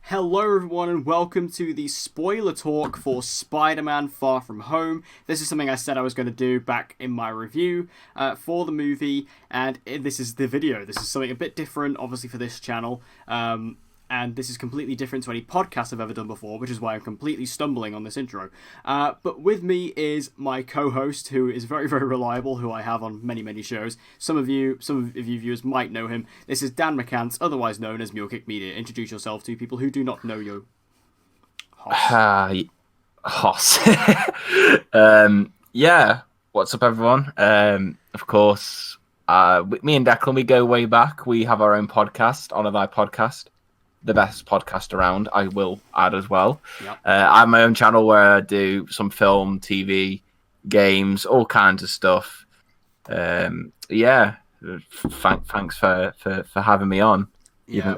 Hello everyone and welcome to the spoiler talk for Spider-Man Far From Home. This is something I said I was going to do back in my review for the movie, and this is the video. This is something a bit different, obviously, for this channel, and this is completely different to any podcast I've ever done before, which is why I'm completely stumbling on this intro. But with me is my co-host, who is very, very reliable, who I have on many, many shows. Some of you viewers might know him. This is Dan McCants, otherwise known as Mulekick Media. Introduce yourself to people who do not know you. Hoss. Yeah, what's up, everyone? Of course, me and Declan, we go way back. We have our own podcast, On Thy Podcast, the best podcast around, I will add as well. Yep. I have my own channel where I do some film, TV, games, all kinds of stuff. Yeah, thanks for having me on. Yeah.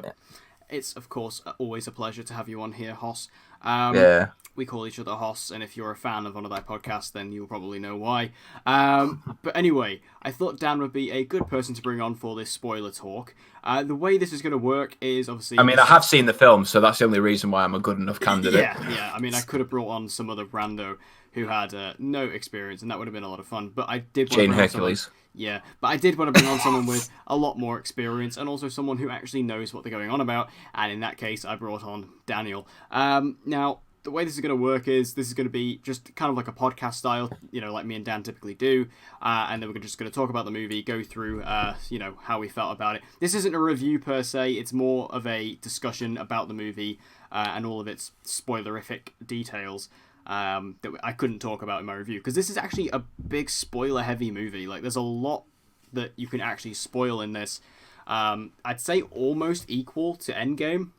It's, of course, always a pleasure to have you on here, Hoss. Yeah. We call each other Hoss, and if you're a fan of one of their podcasts, then you'll probably know why. But anyway, I thought Dan would be a good person to bring on for this spoiler talk. The way this is going to work is obviously... I mean, I have seen the film, so that's the only reason why I'm a good enough candidate. Yeah. I mean, I could have brought on some other rando who had no experience, and that would have been a lot of fun. But I did want Jane to bring Hercules. Yeah, but I did want to bring on someone with a lot more experience and also someone who actually knows what they're going on about. And in that case, I brought on Daniel. Now, the way this is going to work is this is going to be just kind of like a podcast style, like me and Dan typically do. And then we're just going to talk about the movie, go through, how we felt about it. This isn't a review per se. It's more of a discussion about the movie and all of its spoilerific details. That I couldn't talk about in my review, because this is actually a big spoiler-heavy movie. Like, there's a lot that you can actually spoil in this. I'd say almost equal to Endgame.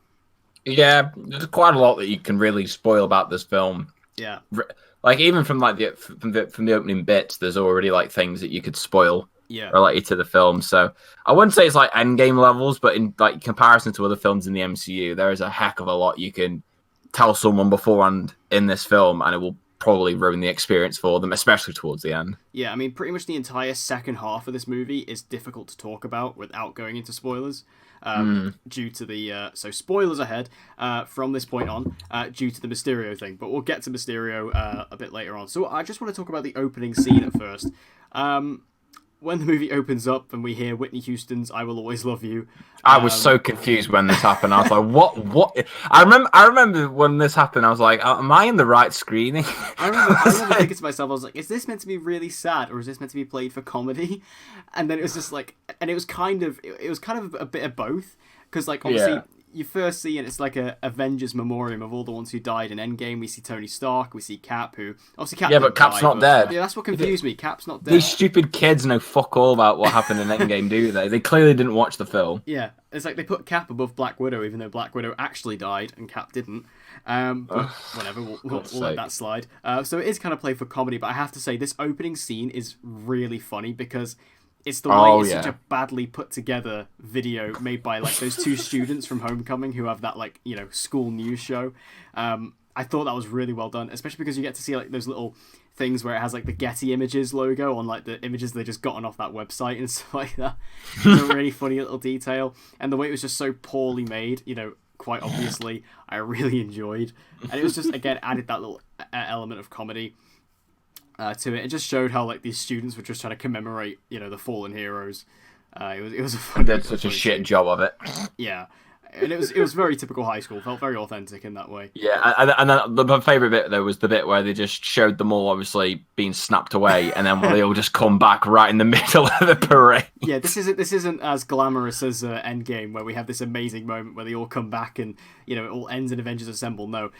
Yeah, there's quite a lot that you can really spoil about this film. Yeah, like even from the opening bits, there's already like things that you could spoil. Yeah, related to the film. So I wouldn't say it's like Endgame levels, but in like comparison to other films in the MCU, there is a heck of a lot you can tell someone beforehand in this film, and it will probably ruin the experience for them, especially towards the end. Yeah, I mean, pretty much the entire second half of this movie is difficult to talk about without going into spoilers. Due to the so spoilers ahead from this point on, due to the Mysterio thing, but we'll get to Mysterio a bit later on. So I just want to talk about the opening scene at first. When the movie opens up and we hear Whitney Houston's "I Will Always Love You," I was so confused when this happened. I was like, "What?" I remember when this happened. I was like, "Am I in the right screening?" I remember thinking to myself, I was like, "Is this meant to be really sad, or is this meant to be played for comedy?" And then it was just like, and it was kind of a bit of both, because like obviously. Yeah. You first see, and it's like a Avengers memoriam of all the ones who died in Endgame. We see Tony Stark, we see Cap, who obviously Cap. Yeah, but Cap's not dead. Yeah, that's what confused me. Cap's not dead. These stupid kids know fuck all about what happened in Endgame, do they? They clearly didn't watch the film. Yeah, it's like they put Cap above Black Widow, even though Black Widow actually died and Cap didn't. But whatever, we'll let that slide. So it is kind of played for comedy, but I have to say this opening scene is really funny because. It's the way it's such a badly put together video made by like those two students from Homecoming who have that like school news show. I thought that was really well done, especially because you get to see like those little things where it has like the Getty Images logo on like the images they just gotten off that website and stuff like that. It's a really funny little detail, and the way it was just so poorly made, quite obviously, I really enjoyed, and it was just again added that little element of comedy. To it. It just showed how like these students were just trying to commemorate, the fallen heroes. It was a fun. They did such a shit job of it. Yeah, and it was very typical high school. Felt very authentic in that way. Yeah, and then my favorite bit though was the bit where they just showed them all obviously being snapped away, and then they all just come back right in the middle of the parade. Yeah, this isn't as glamorous as Endgame, where we have this amazing moment where they all come back and it all ends in Avengers Assemble. No,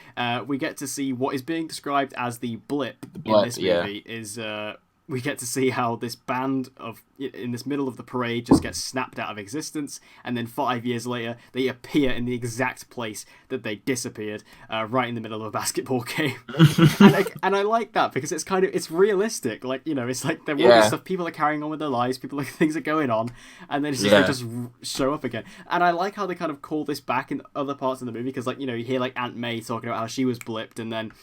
we get to see what is being described as the blip in this movie is. We get to see how this band in this middle of the parade just gets snapped out of existence, and then 5 years later they appear in the exact place that they disappeared, right in the middle of a basketball game. and I like that because it's realistic. Like it's like there will be stuff, people are carrying on with their lives, things are going on, and then it's just they just show up again. And I like how they kind of call this back in other parts of the movie because you hear like Aunt May talking about how she was blipped, and then.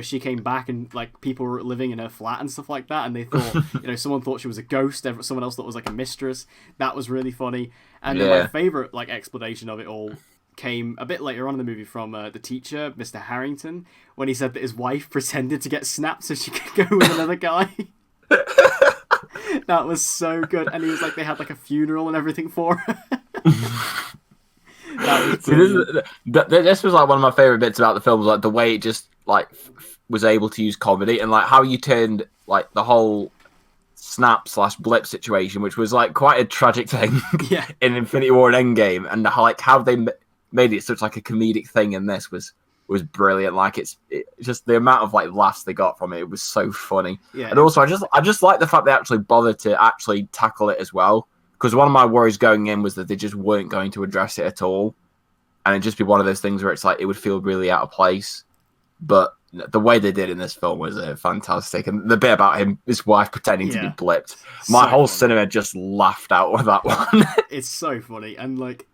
She came back and like people were living in her flat and stuff like that, and they thought, someone thought she was a ghost, someone else thought it was like a mistress. That was really funny. And then my favorite like explanation of it all came a bit later on in the movie from the teacher, Mr. Harrington, when he said that his wife pretended to get snapped so she could go with another guy. That was so good. And he was like, they had like a funeral and everything for her. This was like one of my favorite bits about the film, was like the way it just like was able to use comedy, and like how you turned like the whole snap/blip situation, which was like quite a tragic thing in Infinity War and Endgame, and how they made it such like a comedic thing in this was brilliant. Like it's just the amount of like laughs they got from it was so funny. And also I just like the fact they actually bothered to actually tackle it as well, because one of my worries going in was that they just weren't going to address it at all, and it'd just be one of those things where it's like it would feel really out of place. But the way they did in this film was fantastic, and the bit about his wife pretending to be blipped, my whole cinema just laughed out with that one. It's so funny, and like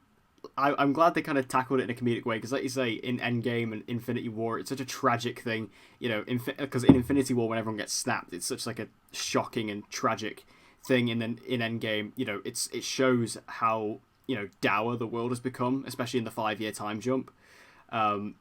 I'm glad they kind of tackled it in a comedic way, because like you say, in Endgame and Infinity War, it's such a tragic thing, you know, because in Infinity War, when everyone gets snapped, it's such like a shocking and tragic thing, and then in Endgame, you know, it shows how, you know, dour the world has become, especially in the 5-year time jump.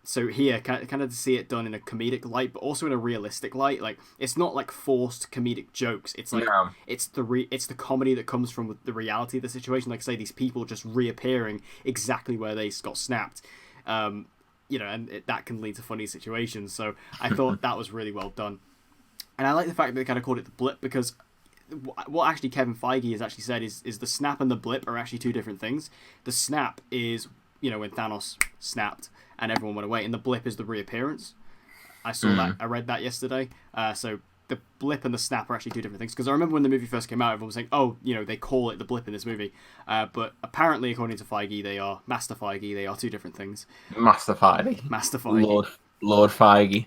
So here, kind of to see it done in a comedic light, but also in a realistic light. Like, it's not like forced comedic jokes. It's like it's the comedy that comes from the reality of the situation. Like, say, these people just reappearing exactly where they got snapped. You know, and that can lead to funny situations. So I thought that was really well done, and I like the fact that they kind of called it the blip, because what actually Kevin Feige has actually said is the snap and the blip are actually two different things. The snap is, you know, when Thanos snapped and everyone went away, and the blip is the reappearance. I saw that. I read that yesterday. So the blip and the snap are actually two different things. Because I remember when the movie first came out, everyone was saying, "Oh, you know, they call it the blip in this movie." But apparently, according to Feige, Master Feige, they are two different things. Master Feige. Lord Feige.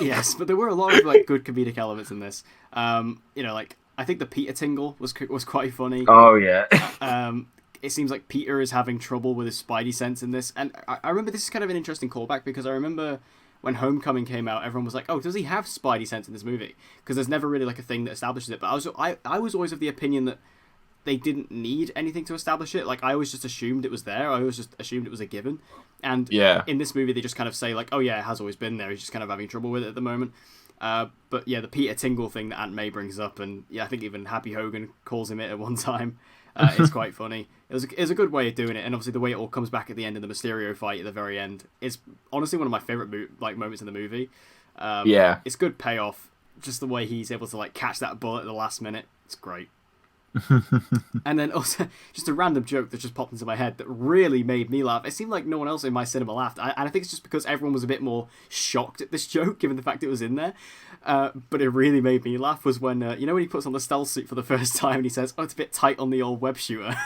Yes, but there were a lot of like good comedic elements in this. You know, like I think the Peter tingle was quite funny. Oh yeah. It seems like Peter is having trouble with his Spidey sense in this. And I remember this is kind of an interesting callback, because I remember when Homecoming came out, everyone was like, "Oh, does he have Spidey sense in this movie?" Because there's never really like a thing that establishes it. But I was always of the opinion that they didn't need anything to establish it. Like, I always just assumed it was there. I always just assumed it was a given. And in this movie, they just kind of say like, "Oh yeah, it has always been there. He's just kind of having trouble with it at the moment." But yeah, the Peter tingle thing that Aunt May brings up, and yeah, I think even Happy Hogan calls him it at one time. It's quite funny. It was a good way of doing it, and obviously the way it all comes back at the end in the Mysterio fight at the very end is honestly one of my favorite moments in the movie. It's good payoff. Just the way he's able to like catch that bullet at the last minute. It's great. And then also just a random joke that just popped into my head that really made me laugh. It seemed like no one else in my cinema laughed, and I think it's just because everyone was a bit more shocked at this joke given the fact it was in there. But it really made me laugh was when you know, when he puts on the stealth suit for the first time and he says, "Oh, it's a bit tight on the old web shooter."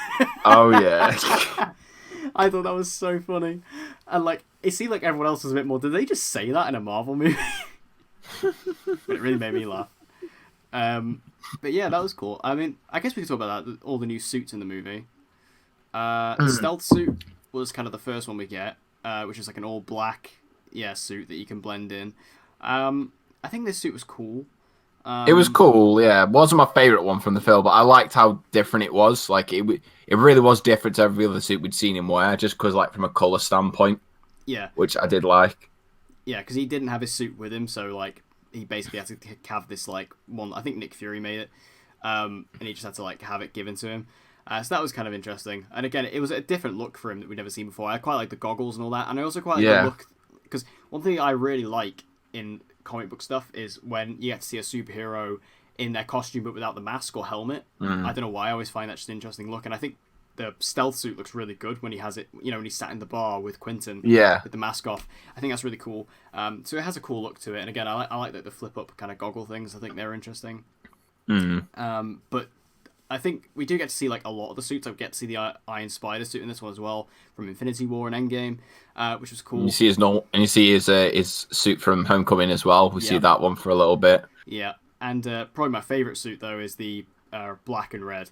Oh yeah. I thought that was so funny, and like it seemed like everyone else was a bit more, did they just say that in a Marvel movie? But it really made me laugh. But yeah, that was cool. I mean, I guess we could talk about that, all the new suits in the movie. Stealth suit was kind of the first one we get, which is like an all black suit that you can blend in. I think this suit was cool. It was cool, yeah. It wasn't my favourite one from the film, but I liked how different it was. Like, it really was different to every other suit we'd seen him wear, just because, like, from a colour standpoint. Yeah. Which I did like. Yeah, because he didn't have his suit with him, so, like, he basically had to have this, like, one... I think Nick Fury made it, and he just had to, like, have it given to him. So that was kind of interesting. And again, it was a different look for him that we'd never seen before. I quite like the goggles and all that, and I also quite like the look... Because one thing I really like in comic book stuff is when you get to see a superhero in their costume but without the mask or helmet. I don't know why, I always find that just an interesting look, and I think the stealth suit looks really good when he has it, you know, when he's sat in the bar with Quentin with the mask off. I think that's really cool. So it has a cool look to it, and again, I like the flip up kind of goggle things. I think they're interesting. But I think we do get to see like a lot of the suits. I get to see the Iron Spider suit in this one as well, from Infinity War and Endgame, which was cool. You see his suit from Homecoming as well. We see that one for a little bit. Yeah, and probably my favourite suit though is the black and red.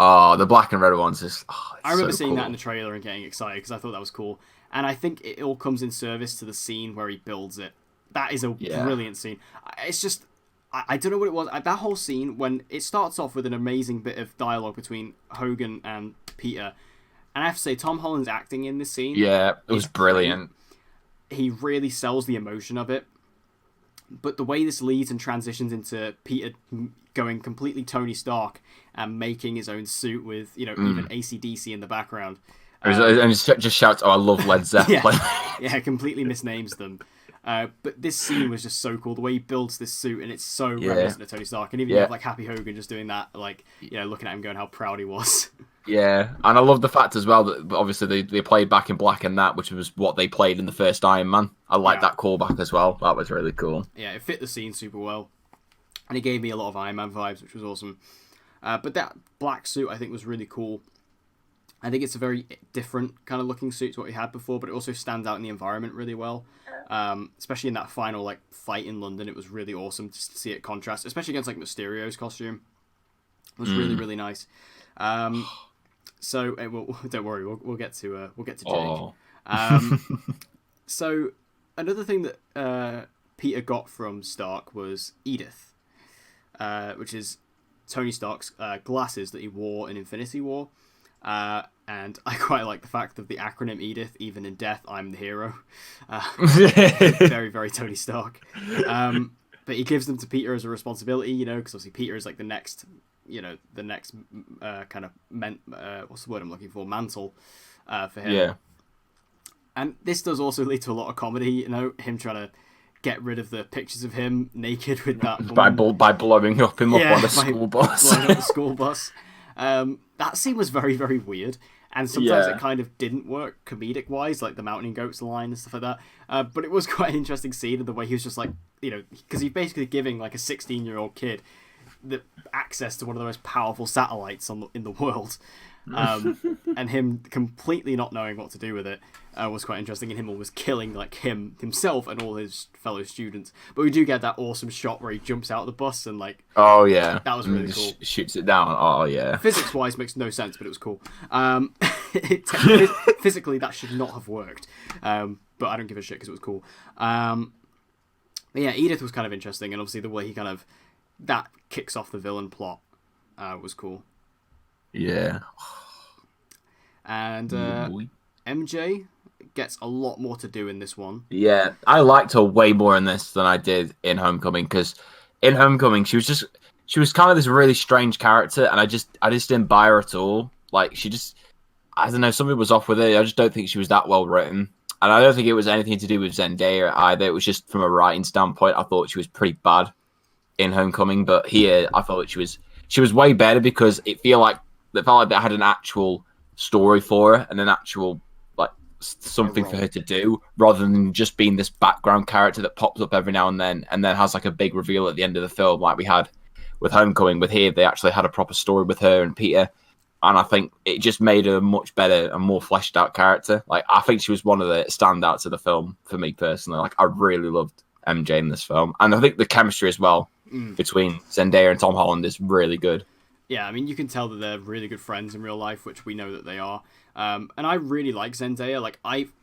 Oh, the black and red ones is. I remember seeing that in the trailer and getting excited because I thought that was cool, and I think it all comes in service to the scene where he builds it. That is a brilliant scene. It's just. I don't know what it was. That whole scene, when it starts off with an amazing bit of dialogue between Hogan and Peter, And I have to say, Tom Holland's acting in this scene, yeah, it was brilliant. Great. He really sells the emotion of it. But the way this leads and transitions into Peter going completely Tony Stark and making his own suit with, even AC/DC in the background. And just shouts, "Oh, I love Led Zeppelin." Yeah, completely misnames them. But this scene was just so cool. The way he builds this suit, and it's so reminiscent of Tony Stark. And even you have like Happy Hogan just doing that, like, looking at him going how proud he was. Yeah, and I love the fact as well that obviously they played Back in Black and that, which was what they played in the first Iron Man. I like that callback as well. That was really cool. Yeah, it fit the scene super well. And it gave me a lot of Iron Man vibes, which was awesome. But that black suit, I think, was really cool. I think it's a very different kind of looking suit to what we had before, but it also stands out in the environment really well. Especially in that final like fight in London, it was really awesome just to see it contrast, especially against like Mysterio's costume. It was really, really nice. So don't worry, we'll get to Jake. So another thing that Peter got from Stark was Edith, which is Tony Stark's glasses that he wore in Infinity War. And I quite like the fact of the acronym Edith, even in death, I'm the hero. Very, very Tony Stark. But he gives them to Peter as a responsibility, because obviously Peter is like the next kind of what's the word I'm looking for? Mantle for him. Yeah. And this does also lead to a lot of comedy, him trying to get rid of the pictures of him naked with that woman. by blowing up him up on the school bus. Blowing up the school bus. That scene was very, very weird. And sometimes it kind of didn't work comedic-wise, like the mountain goats line and stuff like that. But it was quite an interesting scene in the way he was just like, because he's basically giving like a 16-year-old kid the access to one of the most powerful satellites in the world. And him completely not knowing what to do with it was quite interesting, and him almost killing like himself and all his fellow students. But we do get that awesome shot where he jumps out of the bus and like, oh yeah, that was really cool. Shoots it down. Oh yeah. Physics wise makes no sense, but it was cool. Physically that should not have worked, but I don't give a shit because it was cool. But yeah, Edith was kind of interesting, and obviously the way he kind of that kicks off the villain plot was cool. Yeah. And MJ gets a lot more to do in this one. Yeah, I liked her way more in this than I did in Homecoming, because in Homecoming she was kind of this really strange character, and I just didn't buy her at all. Like, I don't know, something was off with her. I just don't think she was that well written. And I don't think it was anything to do with Zendaya either. It was just from a writing standpoint, I thought she was pretty bad in Homecoming. But here, I thought she was way better, because it felt like they had an actual story for her and an actual like something for her to do, rather than just being this background character that pops up every now and then has like a big reveal at the end of the film, like we had with Homecoming. With here, they actually had a proper story with her and Peter. And I think it just made her a much better and more fleshed out character. Like, I think she was one of the standouts of the film for me personally. Like, I really loved MJ in this film. And I think the chemistry as well between Zendaya and Tom Holland is really good. Yeah, I mean, you can tell that they're really good friends in real life, which we know that they are. And I really like Zendaya. Like, I've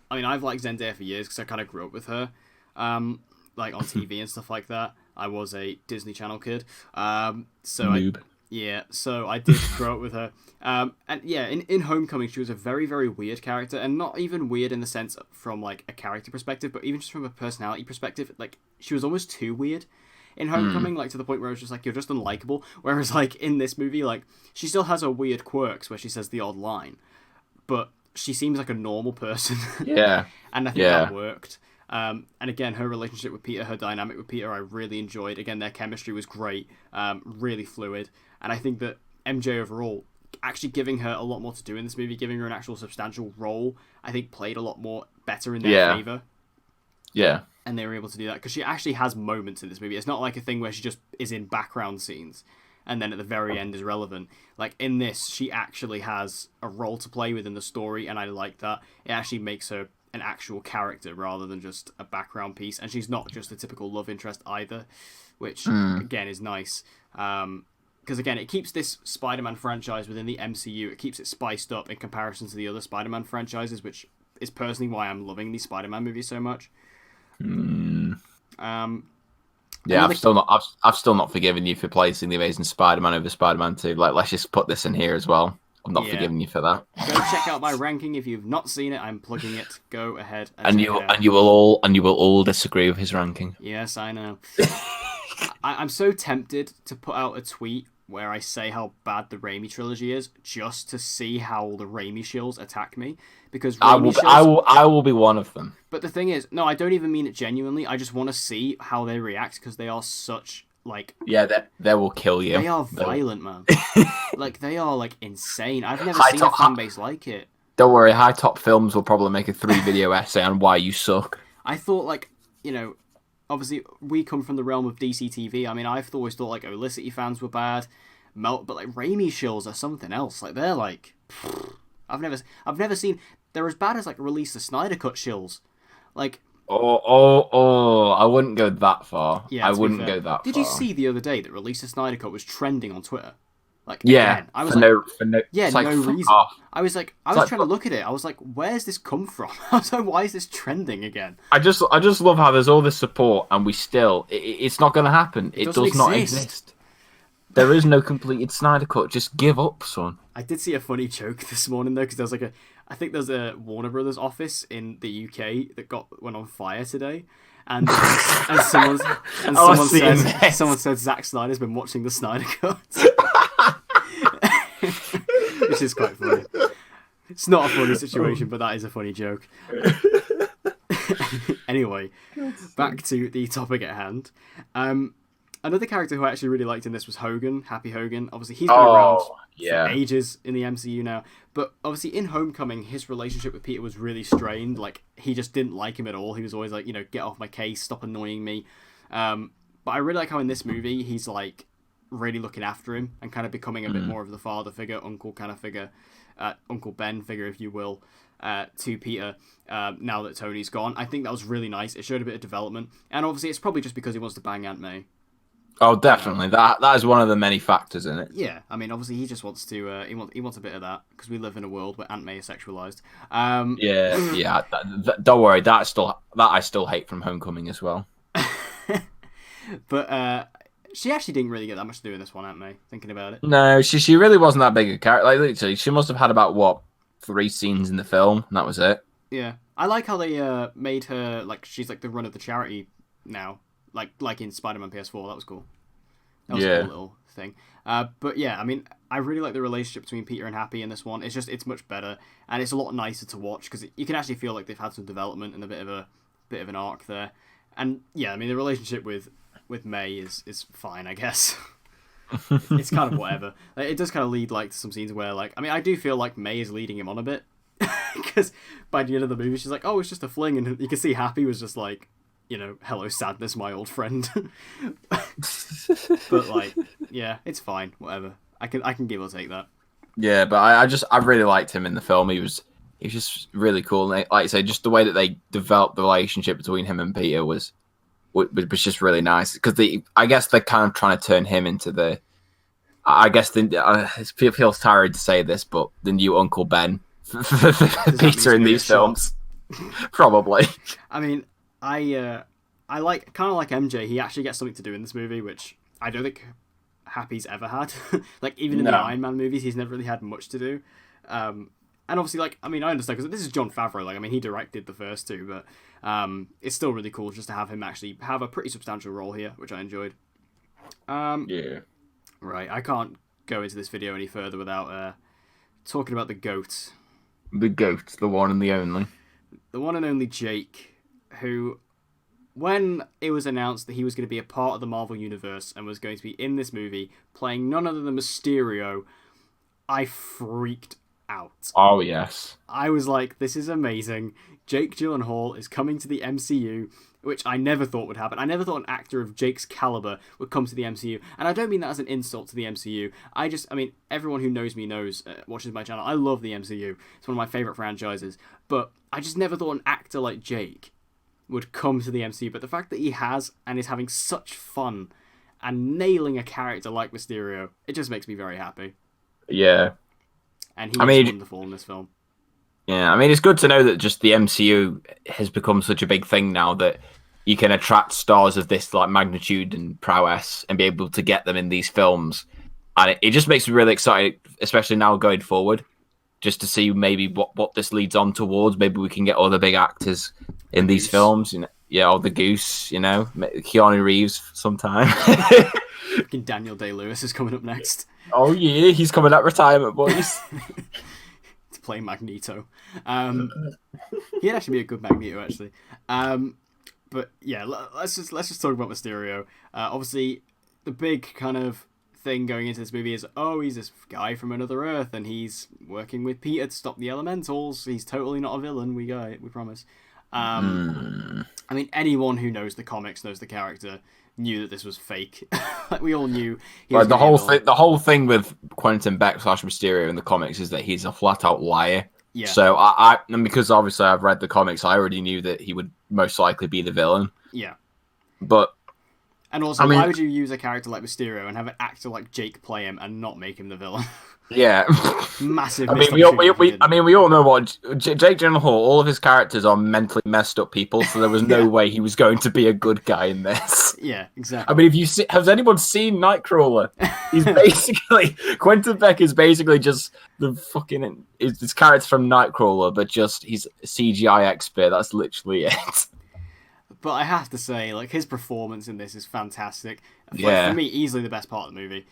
liked Zendaya for years because I kind of grew up with her, like on TV and stuff like that. I was a Disney Channel kid. So I did grow up with her. And yeah, in Homecoming, she was a very, very weird character, and not even weird in the sense from like a character perspective, but even just from a personality perspective. Like, she was almost too weird in Homecoming, like to the point where it was just like, you're just unlikable. Whereas like in this movie, like, she still has her weird quirks where she says the odd line, but she seems like a normal person. Yeah. And I think that worked. And again, her relationship with Peter, her dynamic with Peter, I really enjoyed. Again, their chemistry was great, really fluid. And I think that MJ overall, actually giving her a lot more to do in this movie, giving her an actual substantial role, I think played a lot more better in their favour. Yeah. And they were able to do that, because she actually has moments in this movie. It's not like a thing where she just is in background scenes and then at the very end is relevant. Like, in this, she actually has a role to play within the story, and I like that. It actually makes her an actual character rather than just a background piece, and she's not just a typical love interest either, which again is nice, because again, it keeps this Spider-Man franchise within the MCU, it keeps it spiced up in comparison to the other Spider-Man franchises, which is personally why I'm loving these Spider-Man movies so much. Yeah, I've still not forgiven you for placing the Amazing Spider-Man over Spider-Man 2. Like, let's just put this in here as well. I'm not forgiving you for that. Go check out my ranking if you've not seen it. I'm plugging it. Go ahead and you will all disagree with his ranking. Yes, I know. I'm so tempted to put out a tweet where I say how bad the Raimi trilogy is, just to see how the Raimi shills attack me, because I will be one of them. But the thing is, no, I don't even mean it genuinely. I just want to see how they react, because they are such they will kill you. They are violent, man. Like, they are insane. I've never seen a fan base like it. Don't worry, High Top Films will probably make a 3-video essay on why you suck. I thought, obviously we come from the realm of DC TV. I mean, I've always thought Olicity fans were bad, but Raimi shills are something else. They're I've never seen. They're as bad as Release the Snyder Cut shills. I wouldn't go that far. Yeah, I wouldn't go that far. Did you see the other day that Release the Snyder Cut was trending on Twitter? Again, I was no reason. Off. I was trying to look at it. I was like, where's this come from? I was like, why is this trending again? I just love how there's all this support and we still it's not going to happen. It does not exist. There is no completed Snyder Cut. Just give up, son. I did see a funny joke this morning though, because I think there's a Warner Brothers office in the UK that went on fire today, and someone said Zack Snyder's been watching the Snyder Cut, which is quite funny. It's not a funny situation, but that is a funny joke. Anyway, back to the topic at hand. Another character who I actually really liked in this was Hogan, Happy Hogan. Obviously, he's been around for ages in the MCU now. But obviously, in Homecoming, his relationship with Peter was really strained. He just didn't like him at all. He was always get off my case, stop annoying me. But I really like how in this movie, he's really looking after him and kind of becoming a bit more of the father figure, uncle kind of figure, Uncle Ben figure, if you will, to Peter now that Tony's gone. I think that was really nice. It showed a bit of development. And obviously, it's probably just because he wants to bang Aunt May. Oh, definitely. That is one of the many factors in it. Yeah, I mean, obviously, he just wants to. He wants a bit of that because we live in a world where Aunt May is sexualized. Yeah. Don't worry. That I still hate from Homecoming as well. But she actually didn't really get that much to do in this one, Aunt May. Thinking about it. No, she really wasn't that big a character. Literally, she must have had about 3 scenes in the film, and that was it. Yeah, I like how they made her she's the run of the charity now. Like in Spider-Man PS4, that was cool. That was a cool little thing. But yeah, I mean, I really like the relationship between Peter and Happy in this one. It's much better, and it's a lot nicer to watch because you can actually feel like they've had some development and a bit of an arc there. And yeah, I mean, the relationship with May is fine, I guess. It's kind of whatever. It does kind of lead to some scenes where I do feel like May is leading him on a bit because by the end of the movie, she's like, oh, it's just a fling, and you can see Happy was just hello sadness, my old friend. But yeah, it's fine, whatever. I can give or take that. Yeah, but I really liked him in the film. He was just really cool. And like I say, just the way that they developed the relationship between him and Peter was just really nice because I guess they're kind of trying to turn him into the. I guess it feels tired to say this, but the new Uncle Ben for Peter in these films, probably. I mean. I like MJ. He actually gets something to do in this movie, which I don't think Happy's ever had. Even in the Iron Man movies, he's never really had much to do. And obviously, I understand because this is Jon Favreau. He directed the first 2, but it's still really cool just to have him actually have a pretty substantial role here, which I enjoyed. Yeah. Right, I can't go into this video any further without talking about the GOAT. The GOAT, the one and the only. The one and only Jake. Who, when it was announced that he was going to be a part of the Marvel Universe and was going to be in this movie playing none other than Mysterio, I freaked out. Oh, yes. I was like, this is amazing. Jake Gyllenhaal is coming to the MCU, which I never thought would happen. I never thought an actor of Jake's caliber would come to the MCU. And I don't mean that as an insult to the MCU. Everyone who knows me knows, watches my channel, I love the MCU. It's one of my favourite franchises. But I just never thought an actor like Jake would come to the MCU, but the fact that he has and is having such fun and nailing a character like Mysterio, it just makes me very happy. Yeah. And he was wonderful in this film. Yeah, it's good to know that just the MCU has become such a big thing now that you can attract stars of this magnitude and prowess and be able to get them in these films And it just makes me really excited, especially now going forward, just to see maybe what this leads on towards. Maybe we can get other big actors in these films. Or the Goose, Keanu Reeves sometime. Fucking Daniel Day-Lewis is coming up next. Oh yeah, he's coming out retirement, boys. To play Magneto. He'd actually be a good Magneto, actually. But yeah, let's just talk about Mysterio. Obviously, the big kind of thing going into this movie is, he's this guy from another Earth, and he's working with Peter to stop the elementals. He's totally not a villain. We promise. I mean, anyone who knows the comics, knows the character, knew that this was fake. Like, we all knew. The whole thing with Quentin Beck / Mysterio in the comics is that he's a flat out liar. Yeah. So and because obviously I've read the comics, I already knew that he would most likely be the villain. Yeah. But. And also, why would you use a character like Mysterio and have an actor like Jake play him and not make him the villain? Yeah. Massive. We all know what Jake Gyllenhaal. All of his characters are mentally messed up people, so there was no way he was going to be a good guy in this. Yeah, exactly. I mean, has anyone seen Nightcrawler? He's basically Quentin Beck is basically just the fucking this character from Nightcrawler, but just he's a CGI expert. That's literally it. But I have to say, like, his performance in this is fantastic. Yeah. For me, easily the best part of the movie.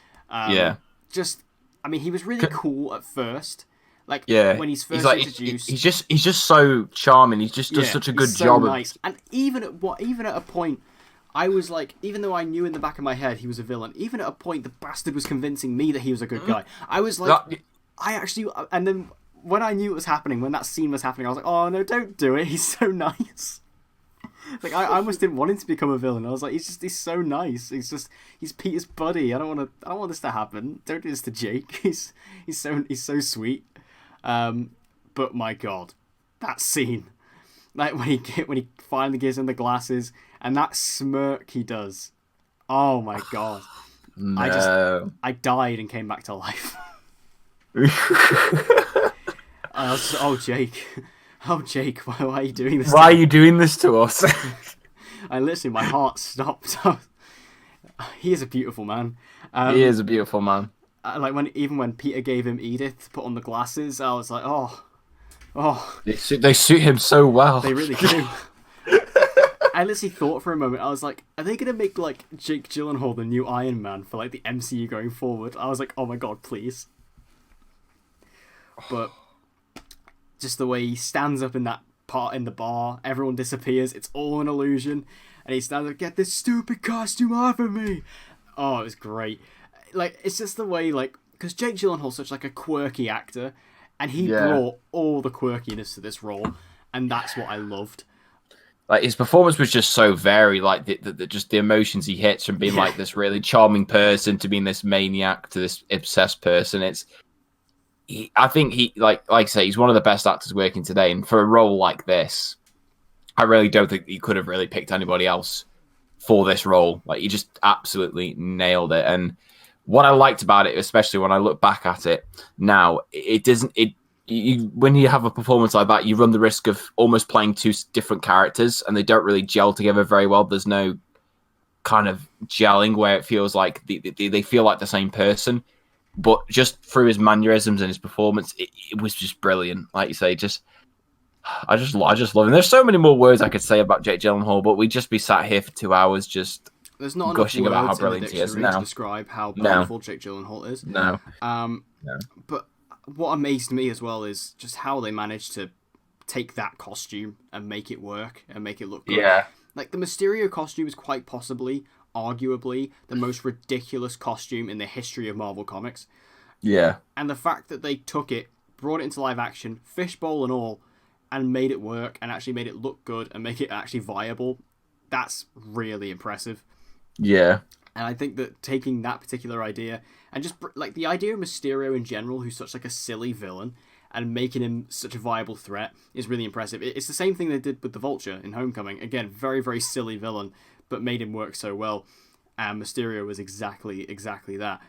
He was really cool at first. Like, when he's first introduced, he's just so charming. He just does such a good job. Nice. And even at a point, I was like, even though I knew in the back of my head he was a villain, even at a point the bastard was convincing me that he was a good guy. I was like, and then when I knew it was happening, when that scene was happening, I was like, oh no, don't do it. He's so nice. Like, I almost didn't want him to become a villain. I was like, he's so nice. He's Peter's buddy. I don't want this to happen. Don't do this to Jake. He's so sweet. But my God, that scene, like when he finally gives him the glasses and that smirk he does. Oh my God. No. I died and came back to life. Jake. Oh, Jake, why are you doing this? Why are you doing this to us? My heart stopped. He is a beautiful man. He is a beautiful man. Like, when Peter gave him Edith to put on the glasses, I was like, oh. They suit him so well. They really do. I literally thought for a moment, I was like, are they going to make, like, Jake Gyllenhaal the new Iron Man for, like, the MCU going forward? I was like, oh my God, please. But just the way he stands up in that part in the bar, everyone disappears, it's all an illusion, and he stands up, get this stupid costume off of me. Oh, it was great. Like, it's just the way, like, because Jake Gyllenhaal's such, like, a quirky actor, and he brought all the quirkiness to this role, and that's what I loved. Like, his performance was just so varied, like, just the emotions he hits from being, like, this really charming person to being this maniac to this obsessed person. I think like I say, he's one of the best actors working today, and for a role like this, I really don't think he could have really picked anybody else for this role. Like, he just absolutely nailed it. And what I liked about it, especially when I look back at it now, when you have a performance like that, you run the risk of almost playing two different characters, and they don't really gel together very well. There's no kind of gelling where it feels like they feel like the same person. But just through his mannerisms and his performance, it was just brilliant. Like you say, I just love him. There's so many more words I could say about Jake Gyllenhaal, but we'd just be sat here for 2 hours just There's not gushing enough about how words brilliant he is. to describe how powerful Jake Gyllenhaal is. No. But what amazed me as well is just how they managed to take that costume and make it work and make it look good. Yeah. Like, the Mysterio costume is quite possibly, arguably, the most ridiculous costume in the history of Marvel Comics. Yeah. And the fact that they took it, brought it into live action, fishbowl and all, and made it work and actually made it look good and make it actually viable, that's really impressive. Yeah. And I think that taking that particular idea and just, like, the idea of Mysterio in general, who's such, like, a silly villain, and making him such a viable threat is really impressive. It's the same thing they did with the Vulture in Homecoming. Again, very, very silly villain, but made him work so well. And Mysterio was exactly that.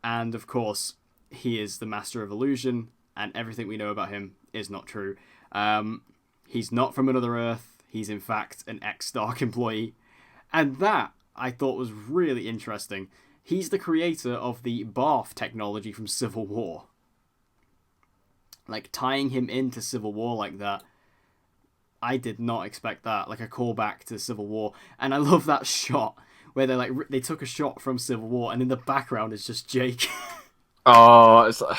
And, of course, he is the master of illusion, and everything we know about him is not true. He's not from another Earth. He's, in fact, an ex-Stark employee. And that, I thought, was really interesting, he's the creator of the bath technology from Civil War. Like, tying him into Civil War like that, I did not expect that. Like, a callback to Civil War. And I love that shot where they took a shot from Civil War, and in the background is just Jake. Oh, it's like...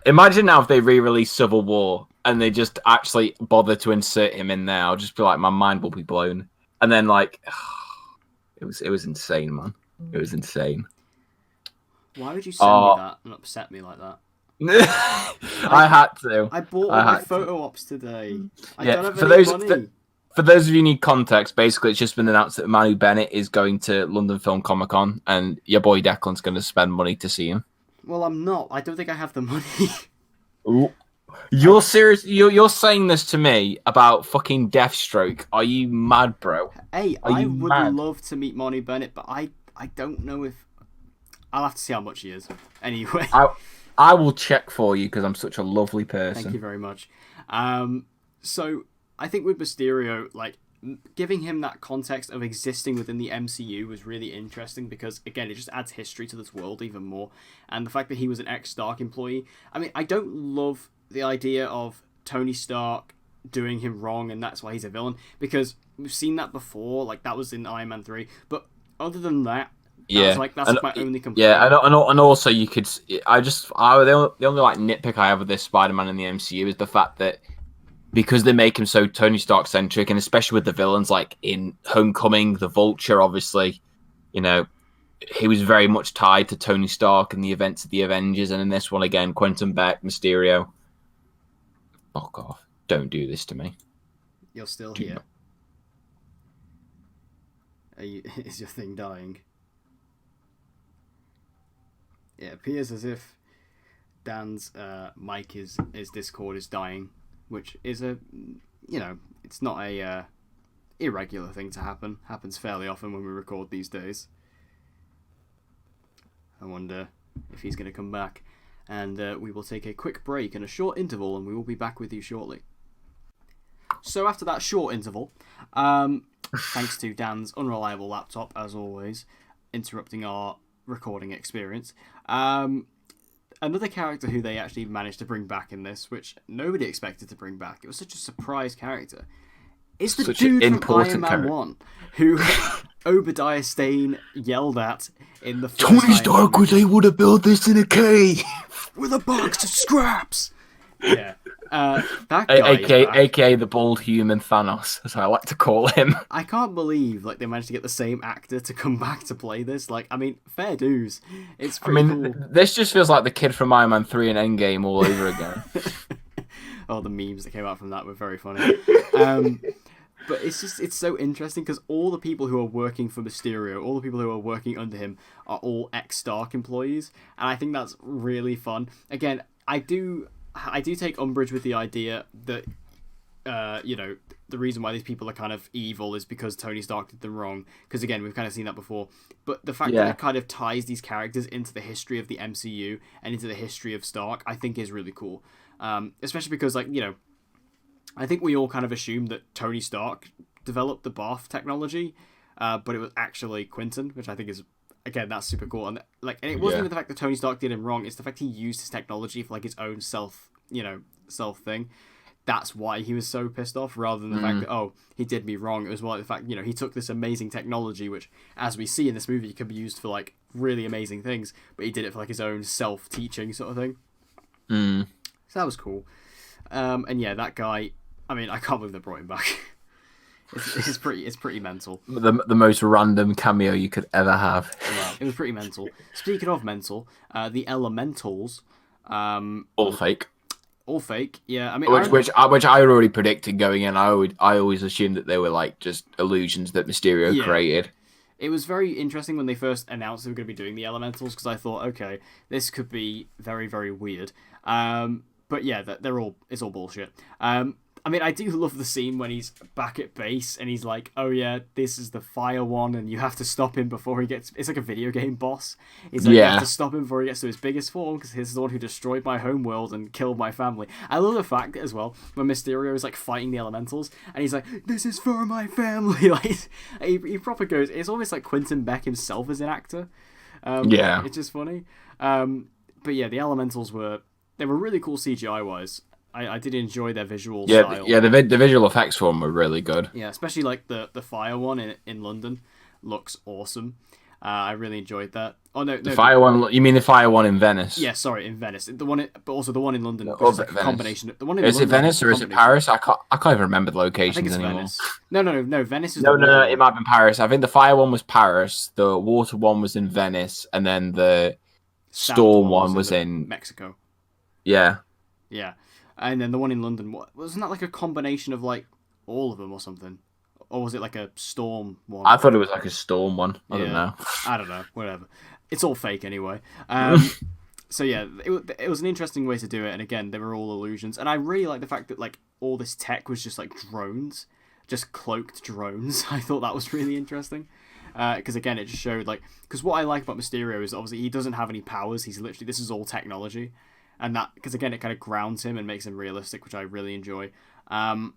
Imagine now if they re-release Civil War and they just actually bother to insert him in there. I'll just be like, my mind will be blown. And then like, it was insane, man. It was insane. Why would you send me that and upset me like that? I had to. I bought all my photo ops today. I don't have any money. For those of you who need context, basically it's just been announced that Manu Bennett is going to London Film Comic Con, and your boy Declan's going to spend money to see him. Well, I'm not. I don't think I have the money. Ooh. You're serious? You're saying this to me about fucking Deathstroke? Are you mad, bro? Hey, I would love to meet Manu Bennett, but I don't know if... I'll have to see how much he is. Anyway. I will check for you because I'm such a lovely person. Thank you very much. So I think with Mysterio, like, giving him that context of existing within the MCU was really interesting because, again, it just adds history to this world even more. And the fact that he was an ex-Stark employee. I mean, I don't love the idea of Tony Stark doing him wrong and that's why he's a villain, because we've seen that before. Like, that was in Iron Man 3. But other than that, that's my only complaint. Yeah, and also you could... the only like nitpick I have with this Spider-Man in the MCU is the fact that because they make him so Tony Stark centric, and especially with the villains, like in Homecoming, the Vulture, obviously, you know, he was very much tied to Tony Stark and the events of the Avengers, and in this one again, Quentin Beck, Mysterio. Fuck off! Don't do this to me. You're still here. Is your thing dying? It appears as if Dan's mic his Discord is dying. Which is it's not a irregular thing to happen. Happens fairly often when we record these days. I wonder if he's going to come back. And we will take a quick break and a short interval, and we will be back with you shortly. So after that short interval, thanks to Dan's unreliable laptop, as always, interrupting our recording experience, another character who they actually managed to bring back in this, which nobody expected to bring back, it was such a surprise character, is the dude from Iron Man 1, who Obadiah Stane yelled at in the first Tony Stark was able to build this in a cave! With a box of scraps! Yeah. That guy AKA the bald human Thanos, as I like to call him. I can't believe they managed to get the same actor to come back to play this. Like, I mean, fair dues. It's pretty cool. This just feels like the kid from Iron Man 3 and Endgame all over again. Oh, the memes that came out from that were very funny. But it's so interesting because all the people who are working for Mysterio, all the people who are working under him are all ex-Stark employees. And I think that's really fun. Again, I do take umbrage with the idea that, the reason why these people are kind of evil is because Tony Stark did them wrong. Because, again, we've kind of seen that before. But the fact that it kind of ties these characters into the history of the MCU and into the history of Stark, I think is really cool. Especially because, I think we all kind of assumed that Tony Stark developed the bath technology, but it was actually Quentin, which I think is... Again, that's super cool, and it wasn't even the fact that Tony Stark did him wrong. It's the fact he used his technology for his own self thing. That's why he was so pissed off, rather than the fact that he did me wrong. It was more like the fact he took this amazing technology, which, as we see in this movie, could be used for really amazing things, but he did it for his own self-teaching sort of thing. So that was cool. And yeah, that guy. I mean, I can't believe they brought him back. It's pretty mental. The most random cameo you could ever have. Yeah, it was pretty mental. Speaking of mental, the Elementals, all fake. All fake. Yeah, I mean, which I already predicted going in. I always assumed that they were just illusions that Mysterio created. It was very interesting when they first announced they were going to be doing the Elementals, because I thought, okay, this could be very, very weird. But yeah, it's all bullshit. I mean, I do love the scene when he's back at base and he's like, "Oh yeah, this is the fire one, and you have to stop him before he gets." It's like a video game boss. He's like, "You have to stop him before he gets to his biggest form because he's the one who destroyed my home world and killed my family." I love the fact as well when Mysterio is like fighting the elementals and he's like, "This is for my family." Like he proper goes. It's almost like Quentin Beck himself as an actor. It's just funny. But yeah, the elementals were really cool CGI wise. I did enjoy their visual style. Yeah, the visual effects for them were really good. Yeah, especially like the fire one in London looks awesome. I really enjoyed that. Oh no, the fire one. You mean the fire one in Venice? Yeah, sorry, in Venice. But also the one in London. Is like a combination. The one in is London, it Venice or is it Paris? I can't even remember the locations I think it's anymore. Venice. No. Venice is no. It might have been Paris. I think the fire one was Paris. The water one was in Venice, and then the storm one was in Mexico. Yeah. Yeah. And then the one in London, wasn't that like a combination of like all of them or something? Or was it like a storm one? I thought it was like a storm one. I don't know. I don't know. Whatever. It's all fake anyway. So yeah, it was an interesting way to do it. And again, they were all illusions. And I really like the fact that like all this tech was just like drones, just cloaked drones. I thought that was really interesting. Because again, it just showed like, because what I like about Mysterio is obviously he doesn't have any powers. He's literally, this is all technology. And that, because again, it kind of grounds him and makes him realistic, which I really enjoy. And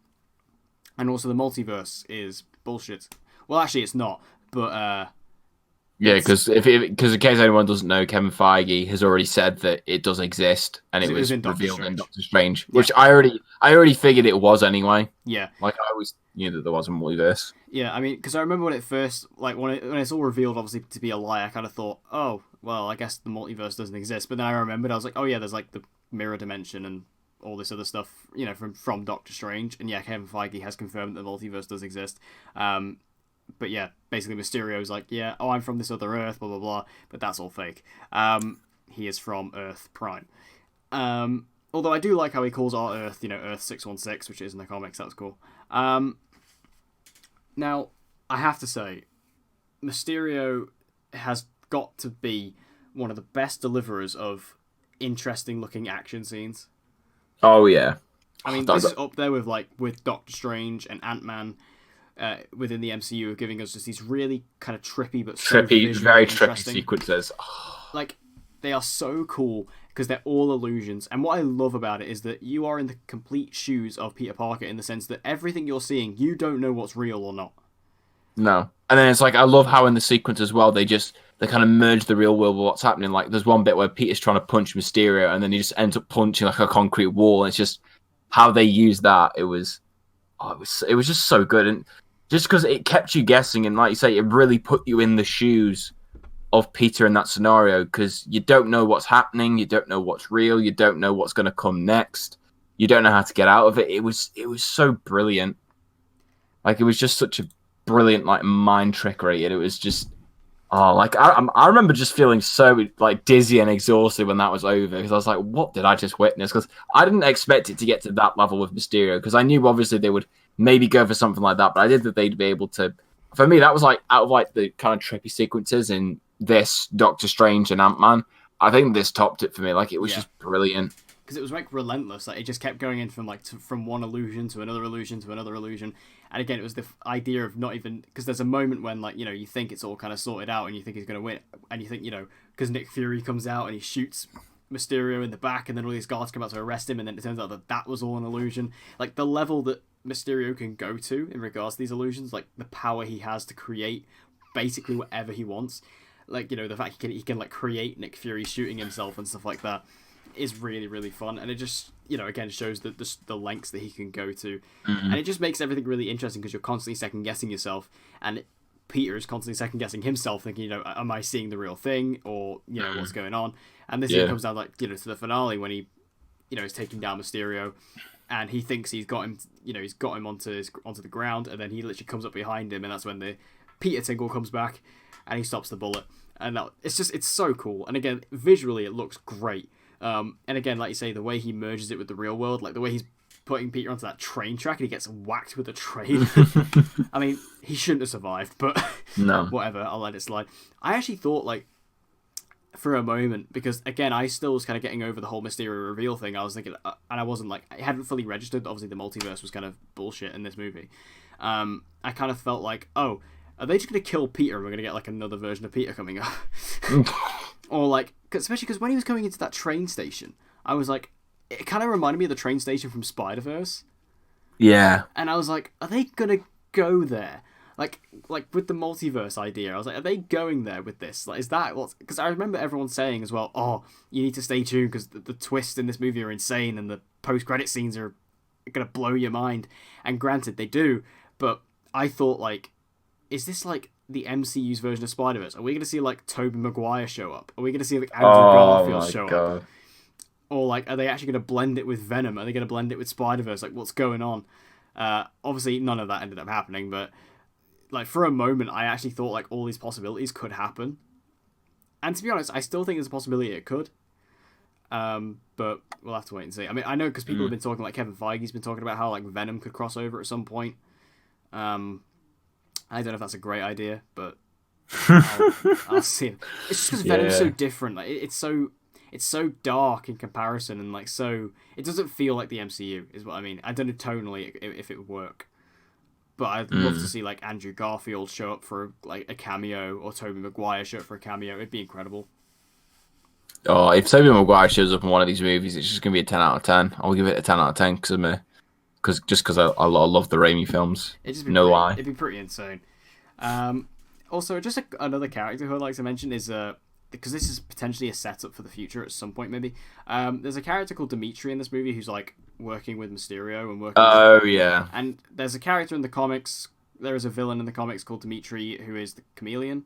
also the multiverse is bullshit. Well, actually, it's not. But yeah, because in case anyone doesn't know, Kevin Feige has already said that it does exist, and it was revealed in Doctor Strange, which I already figured it was anyway. Yeah, like I always knew that there was a multiverse. Yeah, I mean, because I remember when it first, like when it's all revealed, obviously to be a lie, I kind of thought, oh, well, I guess the multiverse doesn't exist. But then I remembered, I was like, oh yeah, there's like the mirror dimension and all this other stuff, you know, from Doctor Strange. And yeah, Kevin Feige has confirmed that the multiverse does exist. But yeah, basically Mysterio's like, yeah, oh, I'm from this other Earth, blah blah blah. But that's all fake. He is from Earth Prime. Although I do like how he calls our Earth, you know, Earth 616, which is in the comics. That's cool. Now, I have to say, Mysterio has got to be one of the best deliverers of interesting-looking action scenes. Oh, yeah. I mean, this is up there with Doctor Strange and Ant-Man within the MCU, giving us just these really kind of trippy but very trippy sequences. Like, they are so cool because they're all illusions. And what I love about it is that you are in the complete shoes of Peter Parker in the sense that everything you're seeing, you don't know what's real or not. No. And then it's like, I love how in the sequence as well, they kind of merge the real world with what's happening. Like, there's one bit where Peter's trying to punch Mysterio and then he just ends up punching like a concrete wall. And it's just how they use that. It was just so good. And just because it kept you guessing, and like you say, it really put you in the shoes of Peter in that scenario, because you don't know what's happening, you don't know what's real, you don't know what's going to come next, you don't know how to get out of it. It was so brilliant. Like, it was just such a brilliant like mind trickery, and it was just I remember just feeling so like dizzy and exhausted when that was over, because I was like, what did I just witness? Because I didn't expect it to get to that level with Mysterio, because I knew obviously they would maybe go for something like that, but I did that they'd be able to. For me, that was like out of like the kind of trippy sequences in this Doctor Strange and Ant-Man, I think this topped it for me. Like, it was just brilliant. Because it was like relentless. Like, it just kept going in from one illusion to another illusion to another illusion. And again, it was the idea of not even, because there's a moment when, like, you know, you think it's all kind of sorted out and you think he's going to win, and you think, you know, because Nick Fury comes out and he shoots Mysterio in the back, and then all these guards come out to arrest him, and then it turns out that was all an illusion. Like, the level that Mysterio can go to in regards to these illusions, like the power he has to create basically whatever he wants. Like, you know, the fact he can like create Nick Fury shooting himself and stuff like that is really, really fun. And it just, you know, again, shows the lengths that he can go to. Mm-hmm. And it just makes everything really interesting because you're constantly second guessing yourself. And Peter is constantly second guessing himself, thinking, you know, am I seeing the real thing, or, you know, what's going on? And this comes down, like, you know, to the finale when he, you know, is taking down Mysterio, and he thinks he's got him, you know, he's got him onto the ground, and then he literally comes up behind him, and that's when the Peter Tingle comes back, and he stops the bullet. And it's so cool. And again, visually, it looks great. And again, like you say, the way he merges it with the real world, like the way he's putting Peter onto that train track and he gets whacked with a train. I mean, he shouldn't have survived, but no. Whatever, I'll let it slide. I actually thought, like, for a moment, because again, I still was kind of getting over the whole Mysterio reveal thing. I was thinking, and I wasn't like, I hadn't fully registered. Obviously, the multiverse was kind of bullshit in this movie. I kind of felt like, oh, are they just gonna kill Peter and we're gonna get like another version of Peter coming up? Or like, especially because when he was coming into that train station, I was like, it kind of reminded me of the train station from Spider-Verse. Yeah. And I was like, are they gonna go there? Like with the multiverse idea, I was like, are they going there with this? Like, is that what? Because I remember everyone saying as well, oh, you need to stay tuned because the twists in this movie are insane and the post-credit scenes are gonna blow your mind. And granted, they do, but I thought like, is this like the MCU's version of Spider-Verse? Are we gonna see like Tobey Maguire show up? Are we gonna see like Andrew Garfield show up? Or like, are they actually gonna blend it with Venom? Are they gonna blend it with Spider-Verse? Like, what's going on? Obviously, none of that ended up happening, but like for a moment, I actually thought like all these possibilities could happen. And to be honest, I still think there's a possibility it could. But we'll have to wait and see. I mean, I know because people have been talking, like Kevin Feige's been talking about how like Venom could cross over at some point. I don't know if that's a great idea, but I'll see. It's just because Venom's so different. Like it's so dark in comparison, and like so it doesn't feel like the MCU is what I mean. I don't know tonally if it would work. But I'd love to see like Andrew Garfield show up for like a cameo, or Tobey Maguire show up for a cameo. It'd be incredible. Oh, if Tobey Maguire shows up in one of these movies, it's just gonna be a 10 out of 10. I'll give it a 10 out of 10 because I love the Raimi films. No lie. It'd be pretty insane. Also, just another character who I'd like to mention is because this is potentially a setup for the future at some point, maybe. There's a character called Dimitri in this movie who's like working with Mysterio and working. Yeah. And there's a character in the comics. There is a villain in the comics called Dimitri who is the Chameleon.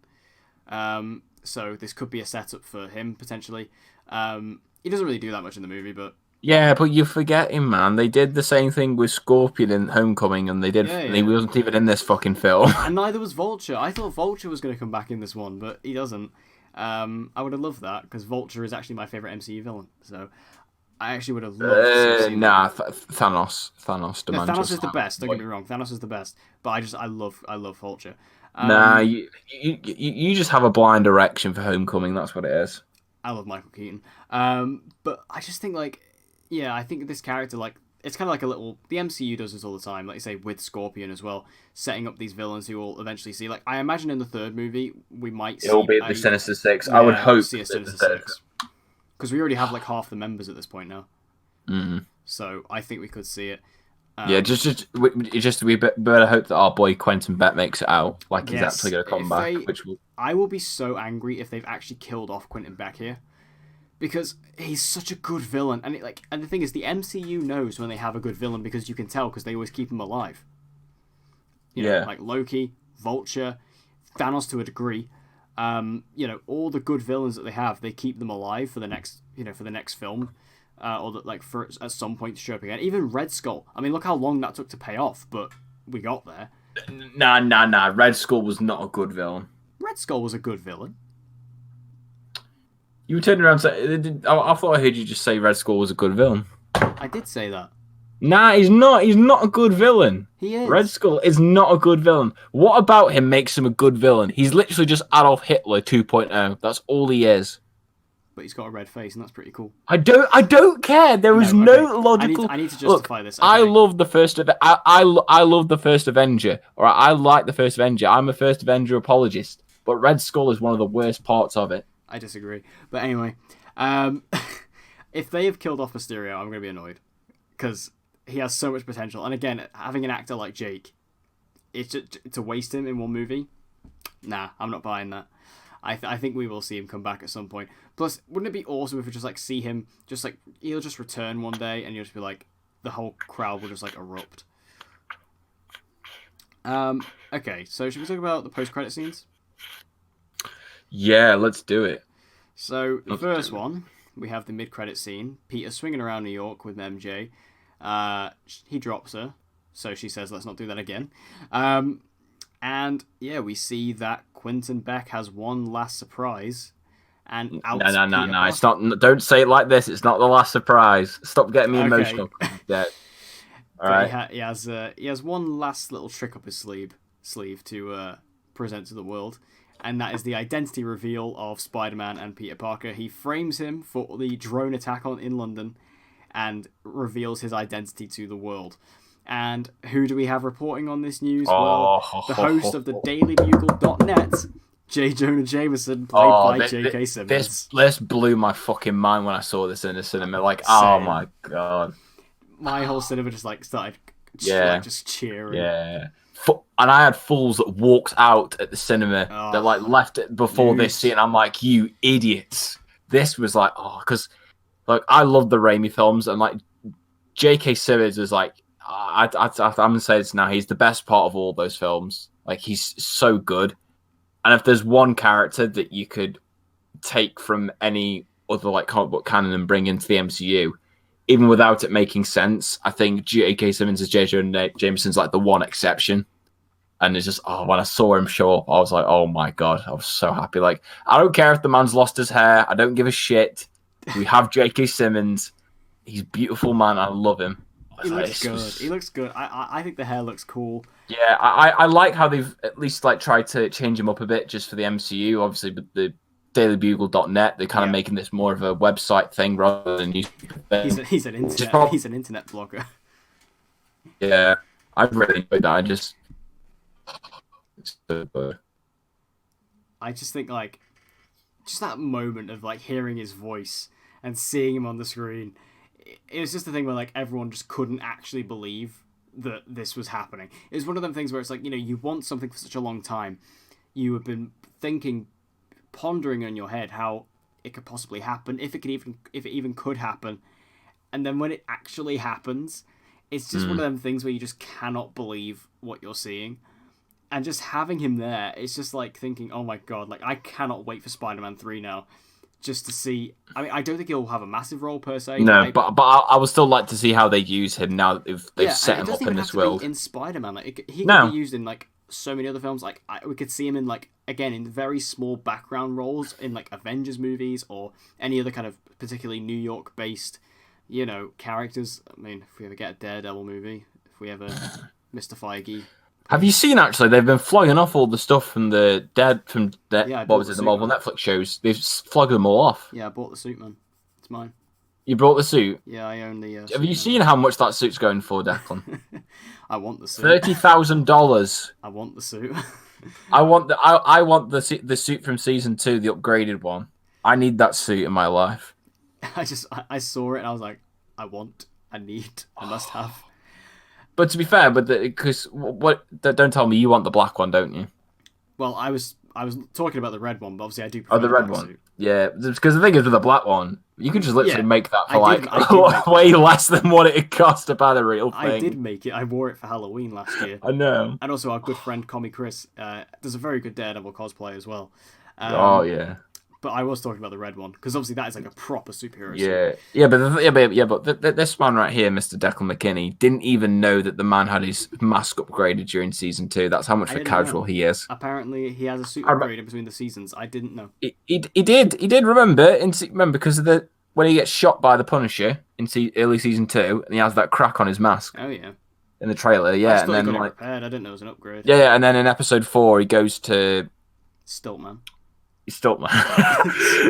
So this could be a setup for him potentially. He doesn't really do that much in the movie, but yeah, but you're forgetting, man. They did the same thing with Scorpion in Homecoming, and he wasn't even in this fucking film. And neither was Vulture. I thought Vulture was going to come back in this one, but he doesn't. I would have loved that because Vulture is actually my favorite MCU villain. So I actually would have loved to see Thanos. Thanos is the best. Don't get me wrong. Thanos is the best. But I love Vulture. You just have a blind erection for Homecoming. That's what it is. I love Michael Keaton. But I just think like, yeah, I think this character like it's kind of like a little. The MCU does this all the time, like you say with Scorpion as well, setting up these villains who we'll eventually see. Like I imagine in the third movie we might. It'll be the Sinister Six. I would hope see a Sinister Six because we already have like half the members at this point now. So I think we could see it. We better hope that our boy Quentin Beck makes it out. Like he's actually going to come back. I will be so angry if they've actually killed off Quentin Beck here. Because he's such a good villain, and the thing is, the MCU knows when they have a good villain because you can tell because they always keep him alive. You know, like Loki, Vulture, Thanos to a degree. All the good villains that they have, they keep them alive for the next film, or that like for at some point to show up again. Even Red Skull. I mean, look how long that took to pay off, but we got there. Nah. Red Skull was not a good villain. Red Skull was a good villain. You turned around and said, I thought I heard you just say Red Skull was a good villain. I did say that. Nah, he's not. He's not a good villain. He is. Red Skull is not a good villain. What about him makes him a good villain? He's literally just Adolf Hitler 2.0. That's all he is. But he's got a red face, and that's pretty cool. I don't care. There is no logical. I need to justify this. Okay. I love the first. I love the first Avenger. Or I like the first Avenger. I'm a first Avenger apologist. But Red Skull is one of the worst parts of it. I disagree. But anyway, if they have killed off Mysterio, I'm going to be annoyed. Because he has so much potential. And again, having an actor like Jake, to waste him in one movie, nah, I'm not buying that. I think we will see him come back at some point. Plus, wouldn't it be awesome if we just like see him, just like, he'll just return one day and you'll just be like, the whole crowd will just like erupt. Okay, so should we talk about the post-credit scenes? Yeah, let's do it. So, the first one, we have the mid-credit scene. Peter swinging around New York with MJ. He drops her, so she says, let's not do that again. And, yeah, we see that Quentin Beck has one last surprise. And No. It's not. Don't say it like this. It's not the last surprise. Stop getting me emotional. Yeah. All right. He has one last little trick up his sleeve to present to the world. and that is the identity reveal of Spider-Man and Peter Parker. He frames him for the drone attack in London and reveals his identity to the world. And who do we have reporting on this news? Well, the host of the dailybugle.net, J. Jonah Jameson, played by J.K. Simmons. This blew my fucking mind when I saw this in the cinema. Like, oh my god. My whole cinema just started just cheering. Yeah. And I had fools that walked out at the cinema that left it before this scene. I'm like, you idiots. This was like, because I love the Raimi films, and like J.K. Simmons is like, I'm gonna say this now, he's the best part of all those films. Like, he's so good. And if there's one character that you could take from any other like comic book canon and bring into the MCU, even without it making sense, I think J.K. Simmons as J. Jonah Jameson's like the one exception. And it's just, when I saw him show up, I was like, oh my god, I was so happy. Like, I don't care if the man's lost his hair. I don't give a shit. We have J.K. Simmons. He's a beautiful man. I love him. He looks good. He looks good. I think the hair looks cool. Yeah, I like how they've at least like tried to change him up a bit just for the MCU. Obviously, with the dailybugle.net, they're kind of making this more of a website thing rather than he's an internet blogger. Yeah, I really enjoyed that. It's so good. I just think just that moment of hearing his voice and seeing him on the screen. It was just the thing where everyone just couldn't actually believe that this was happening. It was one of them things where it's you want something for such a long time. You have been pondering in your head how it could possibly happen, if it even could happen, and then when it actually happens, it's just one of them things where you just cannot believe what you're seeing. And just having him there, it's just thinking, oh my god, I cannot wait for Spider-Man 3 now. Just to see, I mean, I don't think he'll have a massive role per se. No, but I would still like to see how they use him now if they've set him up in this world. In Spider-Man, he could be used in so many other films. We could see him in again in very small background roles in Avengers movies or any other kind of particularly New York based, characters. I mean, if we ever get a Daredevil movie, if we ever Mr. Feige. Have you seen, actually, they've been flogging off all the stuff from the Marvel Netflix shows. They've flogged them all off. Yeah, I bought the suit, man. It's mine. You bought the suit? Yeah, I own the Have you seen how much that suit's going for, Declan? I want the suit. $30,000. I want the suit. I want the suit from season 2, the upgraded one. I need that suit in my life. I saw it and I was like, I must have. But to be fair, because don't tell me you want the black one, don't you? Well, I was talking about the red one, but obviously I do prefer the red one. Suit. Yeah, because the thing is with the black one, you can just literally make that for way less than what it cost to buy the real thing. I did make it. I wore it for Halloween last year. I know. And also our good friend Commie Chris does a very good Daredevil cosplay as well. Oh yeah. But I was talking about the red one because obviously that is a proper superhero suit. Yeah, but this man right here, Mr. Declan McKinney, didn't even know that the man had his mask upgraded during season 2. That's how much of a casual he is. Apparently, he has a suit upgraded between the seasons. I didn't know. He did remember because of when he gets shot by the Punisher in early season 2, and he has that crack on his mask. Oh yeah. In the trailer, yeah, I just thought he got it repaired. I didn't know it was an upgrade. Yeah, and then in episode 4, he goes to Stiltman. Stiltman.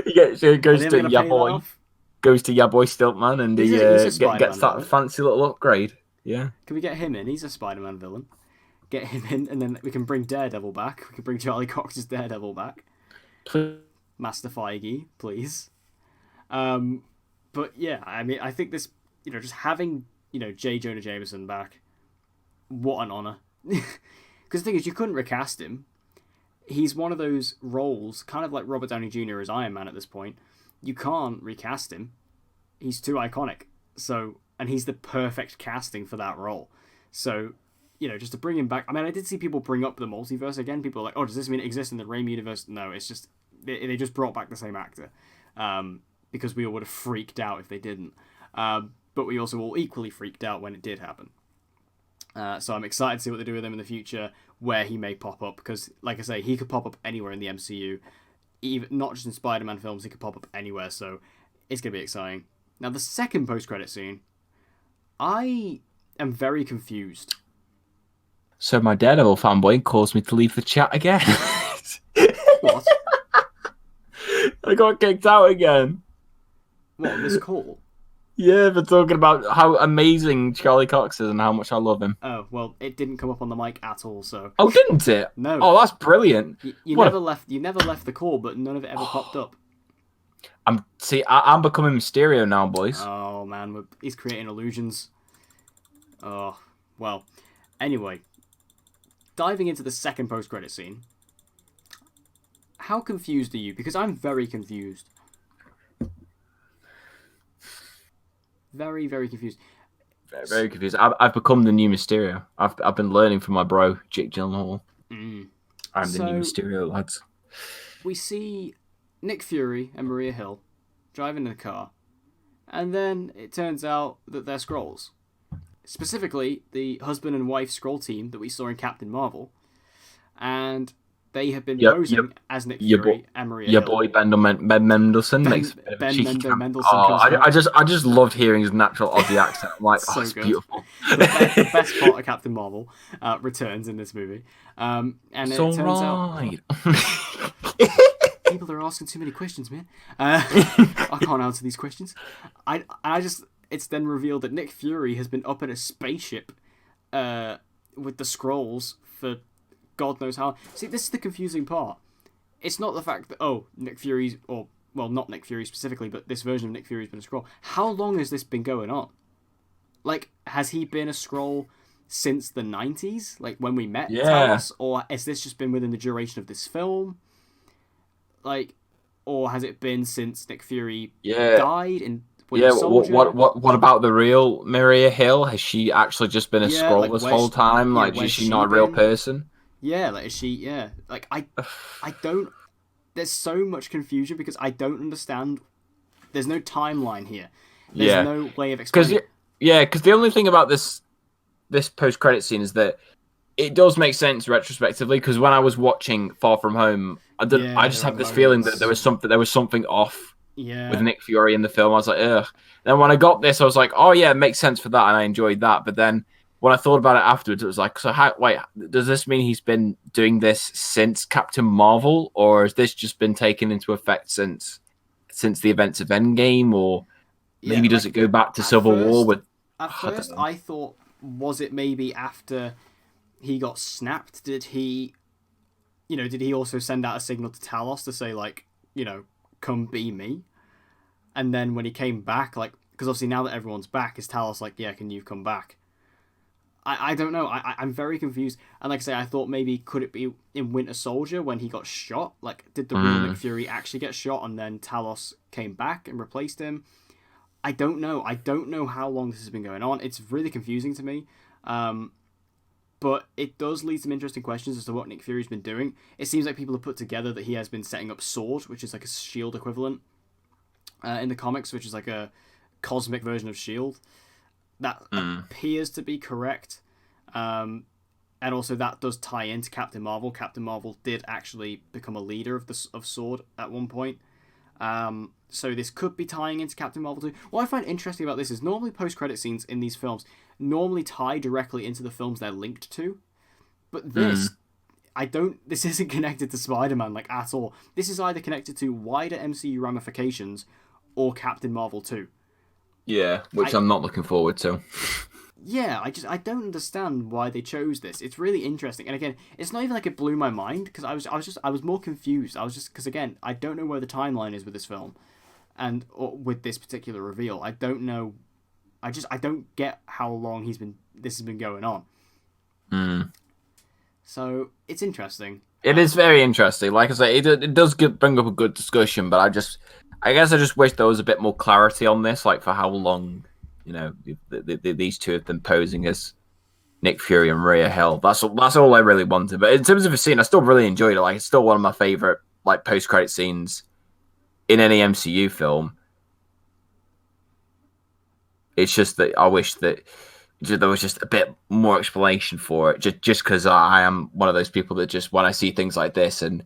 He goes to Yaboy. Goes to Yaboy Stiltman, and he gets that fancy little upgrade. Yeah. Can we get him in? He's a Spider-Man villain. Get him in, and then we can bring Daredevil back. We can bring Charlie Cox's Daredevil back. Please. Master Feige, please. But yeah, I mean, I think this, just having, J. Jonah Jameson back, what an honor. Because the thing is, you couldn't recast him. He's one of those roles, kind of like Robert Downey Jr. as Iron Man at this point. You can't recast him. He's too iconic. And he's the perfect casting for that role. So, just to bring him back. I mean, I did see people bring up the multiverse again. People are like, oh, does this mean it exists in the Raimi universe? No, it's just, they just brought back the same actor. Because we all would have freaked out if they didn't. But we also all equally freaked out when it did happen. So I'm excited to see what they do with him in the future, where he may pop up, because, like I say, he could pop up anywhere in the MCU, even not just in Spider-Man films. He could pop up anywhere, so it's going to be exciting. Now, the second post-credit scene, I am very confused. So my Daredevil fanboy caused me to leave the chat again. I got kicked out again. What, this call? Yeah, for talking about how amazing Charlie Cox is and how much I love him. Oh, well, it didn't come up on the mic at all, so... Oh, didn't it? No. Oh, that's brilliant. You never left the call, but none of it ever popped up. I'm becoming Mysterio now, boys. Oh, man, he's creating illusions. Oh, well. Anyway, diving into the second post-credit scene. How confused are you? Because I'm very confused. Very, very confused. Very, very confused. I've become the new Mysterio. I've been learning from my bro, Jake Gyllenhaal. I'm the new Mysterio, lads. We see Nick Fury and Maria Hill driving in a car, and then it turns out that they're Skrulls. Specifically, the husband and wife Skrull team that we saw in Captain Marvel. And they have been posing as Nick Fury and Maria Hill. Your boy Ben Mendelsohn makes Mendelsohn. I just loved hearing his natural Aussie accent. I'm like, it's beautiful. The best part of Captain Marvel returns in this movie. And it turns out... People are asking too many questions, man. I can't answer these questions. It's then revealed that Nick Fury has been up in a spaceship with the Skrulls for God knows how. See, this is the confusing part. It's not the fact that, Nick Fury's, not Nick Fury specifically, but this version of Nick Fury's been a Skrull. How long has this been going on? Like, has he been a Skrull since the 90s? Like, when we met Talos? Or has this just been within the duration of this film? Like, or has it been since Nick Fury died in Winter Soldier? What about the real Maria Hill? Has she actually just been a Skrull this whole time? Like, is she not a real person? Yeah, like, is she... Yeah. Like, I don't... There's so much confusion because I don't understand... There's no timeline here. There's no way of explaining... Because the only thing about this post-credit scene is that it does make sense retrospectively, because when I was watching Far From Home, I just have this feeling that there was something off with Nick Fury in the film. I was like, ugh. Then when I got this, I was like, oh yeah, it makes sense for that, and I enjoyed that. But then when I thought about it afterwards, it was like, does this mean he's been doing this since Captain Marvel, or has this just been taken into effect since the events of Endgame, or maybe does it go back to Civil War? At first, I thought, was it maybe after he got snapped? Did he also send out a signal to Talos to say, like, come be me? And then when he came back, like, because obviously now that everyone's back, is Talos like, yeah, can you come back? I don't know. I'm very confused. And like I say, I thought maybe could it be in Winter Soldier when he got shot? Like, did the real Nick Fury actually get shot and then Talos came back and replaced him? I don't know. I don't know how long this has been going on. It's really confusing to me. But it does lead some interesting questions as to what Nick Fury's been doing. It seems like people have put together that he has been setting up SWORD, which is like a S.H.I.E.L.D. equivalent in the comics, which is like a cosmic version of S.H.I.E.L.D. That appears to be correct. And also that does tie into Captain Marvel. Captain Marvel did actually become a leader of SWORD at one point. So this could be tying into Captain Marvel too. What I find interesting about this is normally post-credit scenes in these films normally tie directly into the films they're linked to. But this, this isn't connected to Spider-Man, like, at all. This is either connected to wider MCU ramifications or Captain Marvel 2. Yeah, which I'm not looking forward to. Yeah, I don't understand why they chose this. It's really interesting. And again, it's not even like it blew my mind, because I was more confused. Because again, I don't know where the timeline is with this film. Or with this particular reveal. I don't know. I don't get how long this has been going on. So it's interesting. It is very interesting. Like I say, it does bring up a good discussion, but I guess I just wish there was a bit more clarity on this, like for how long, these two have been posing as Nick Fury and Maria Hill. That's all I really wanted. But in terms of the scene, I still really enjoyed it. Like, it's still one of my favorite, like, post-credit scenes in any MCU film. It's just that I wish that there was just a bit more explanation for it, just because I am one of those people that just, when I see things like this and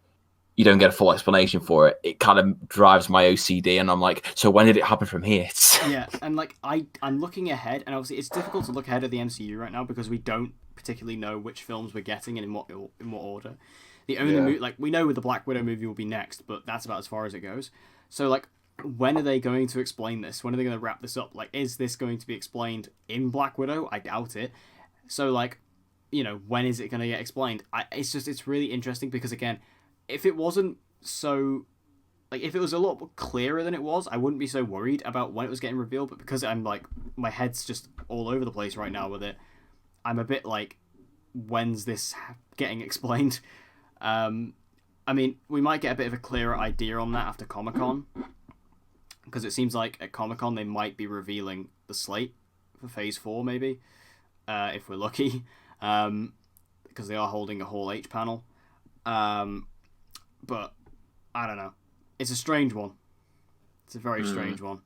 you don't get a full explanation for it, it kind of drives my OCD, and I'm like, so when did it happen from here? Yeah, and like I'm looking ahead, and obviously it's difficult to look ahead of the MCU right now because we don't particularly know which films we're getting and in what order. The only we know the Black Widow movie will be next, but that's about as far as it goes. So like, when are they going to explain this? When are they going to wrap this up? Like, is this going to be explained in Black Widow? I doubt it. So like, when is it going to get explained? It's really interesting because again, if it wasn't so, like, if it was a lot clearer than it was, I wouldn't be so worried about when it was getting revealed. But because I'm like, my head's just all over the place right now with it, I'm a bit like, when's this getting explained? I mean, we might get a bit of a clearer idea on that after Comic-Con, because it seems like at Comic-Con they might be revealing the slate for Phase 4, maybe, if we're lucky, because they are holding a Hall H panel. But I don't know. It's a strange one. It's a very strange one.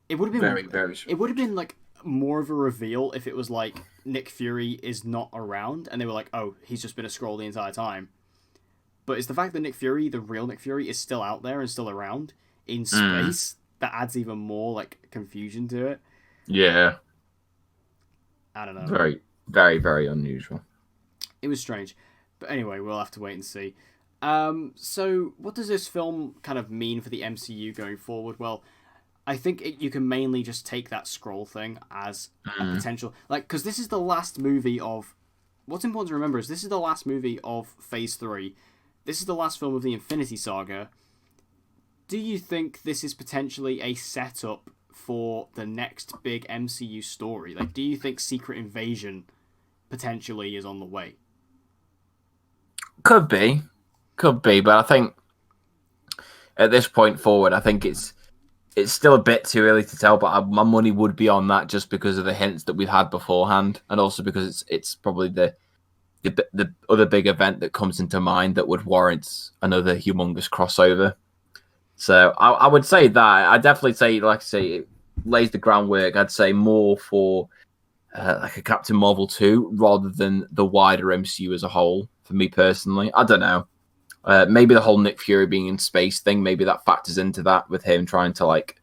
It would have been very, very strange. It would have been like more of a reveal if it was like Nick Fury is not around and they were like, oh, he's just been a Skrull the entire time. But it's the fact that Nick Fury, the real Nick Fury, is still out there and still around in space that adds even more like confusion to it. Yeah. I don't know. Very, very, very unusual. It was strange. But anyway, we'll have to wait and see. So what does this film kind of mean for the MCU going forward? Well, I think you can mainly just take that Skrull thing as a potential, like, because this is the last movie of. What's important to remember is this is the last movie of Phase 3. This is the last film of the Infinity Saga. Do you think this is potentially a setup for the next big MCU story? Like, do you think Secret Invasion potentially is on the way? Could be, but I think at this point forward, I think it's still a bit too early to tell. But my money would be on that just because of the hints that we've had beforehand, and also because it's probably the other big event that comes into mind that would warrant another humongous crossover. So I would say that. I definitely say, like I say, it lays the groundwork. I'd say more for like a Captain Marvel 2 rather than the wider MCU as a whole. For me personally, I don't know. Maybe the whole Nick Fury being in space thing, maybe that factors into that with him trying to like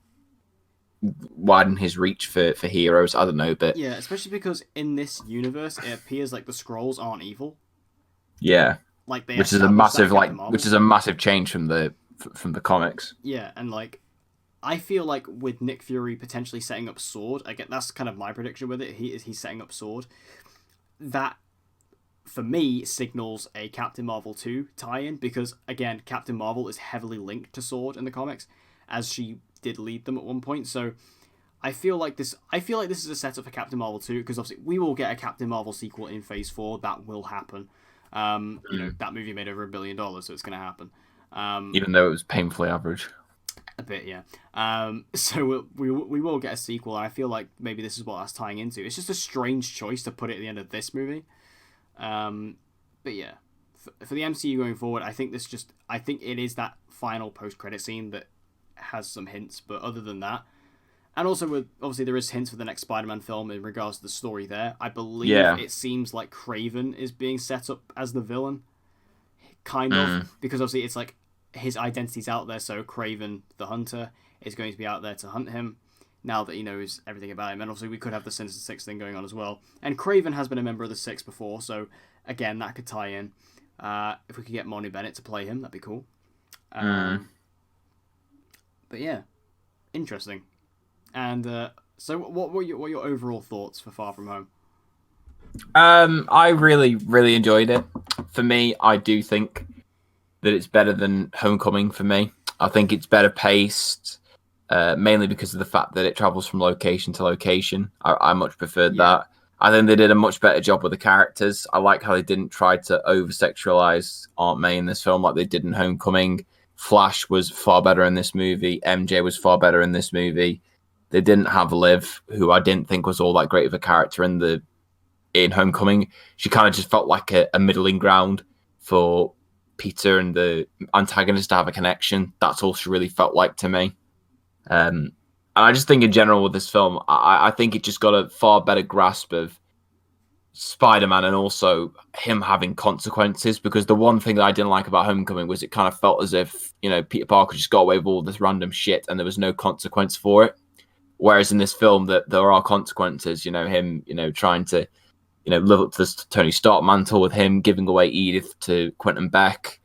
widen his reach for heroes. I don't know, but yeah, especially because in this universe, it appears like the Skrulls aren't evil. Yeah, like which is a massive change from the comics. Yeah, and like I feel like with Nick Fury potentially setting up Sword, again, that's kind of my prediction with it. He's setting up Sword. That for me signals a Captain Marvel 2 tie-in because again, Captain Marvel is heavily linked to Sword in the comics, as she did lead them at one point. So I feel like this is a setup for Captain Marvel 2 because obviously we will get a Captain Marvel sequel in Phase 4. That will happen. That movie made over $1 billion, so it's going to happen. Even though it was painfully average. A bit, yeah. So we will get a sequel, and I feel like maybe this is what that's tying into. It's just a strange choice to put it at the end of this movie. But yeah, for the MCU going forward, I think it is that final post-credit scene that has some hints, but other than that, and also obviously there is hints for the next Spider-Man film in regards to the story there. I believe it seems like Kraven is being set up as the villain, kind of, because obviously it's like his identity's out there, so Kraven the Hunter is going to be out there to hunt him now that he knows everything about him. And obviously we could have the Sinister Six thing going on as well. And Kraven has been a member of the Six before, so again, that could tie in. If we could get Monu Bennett to play him, that'd be cool. But yeah, interesting. And so what were your overall thoughts for Far From Home? I really, really enjoyed it. For me, I do think that it's better than Homecoming for me. I think it's better paced, mainly because of the fact that it travels from location to location. I much preferred that. I think they did a much better job with the characters. I like how they didn't try to over-sexualize Aunt May in this film like they did in Homecoming. Flash was far better in this movie. MJ was far better in this movie. They didn't have Liv, who I didn't think was all that great of a character in Homecoming. She kind of just felt like a middling ground for Peter and the antagonist to have a connection. That's all she really felt like to me. And I just think in general with this film, I think it just got a far better grasp of Spider-Man and also him having consequences, because the one thing that I didn't like about Homecoming was it kind of felt as if, Peter Parker just got away with all this random shit and there was no consequence for it. Whereas in this film, that there are consequences, him, trying to, live up to this Tony Stark mantle with him giving away Edith to Quentin Beck.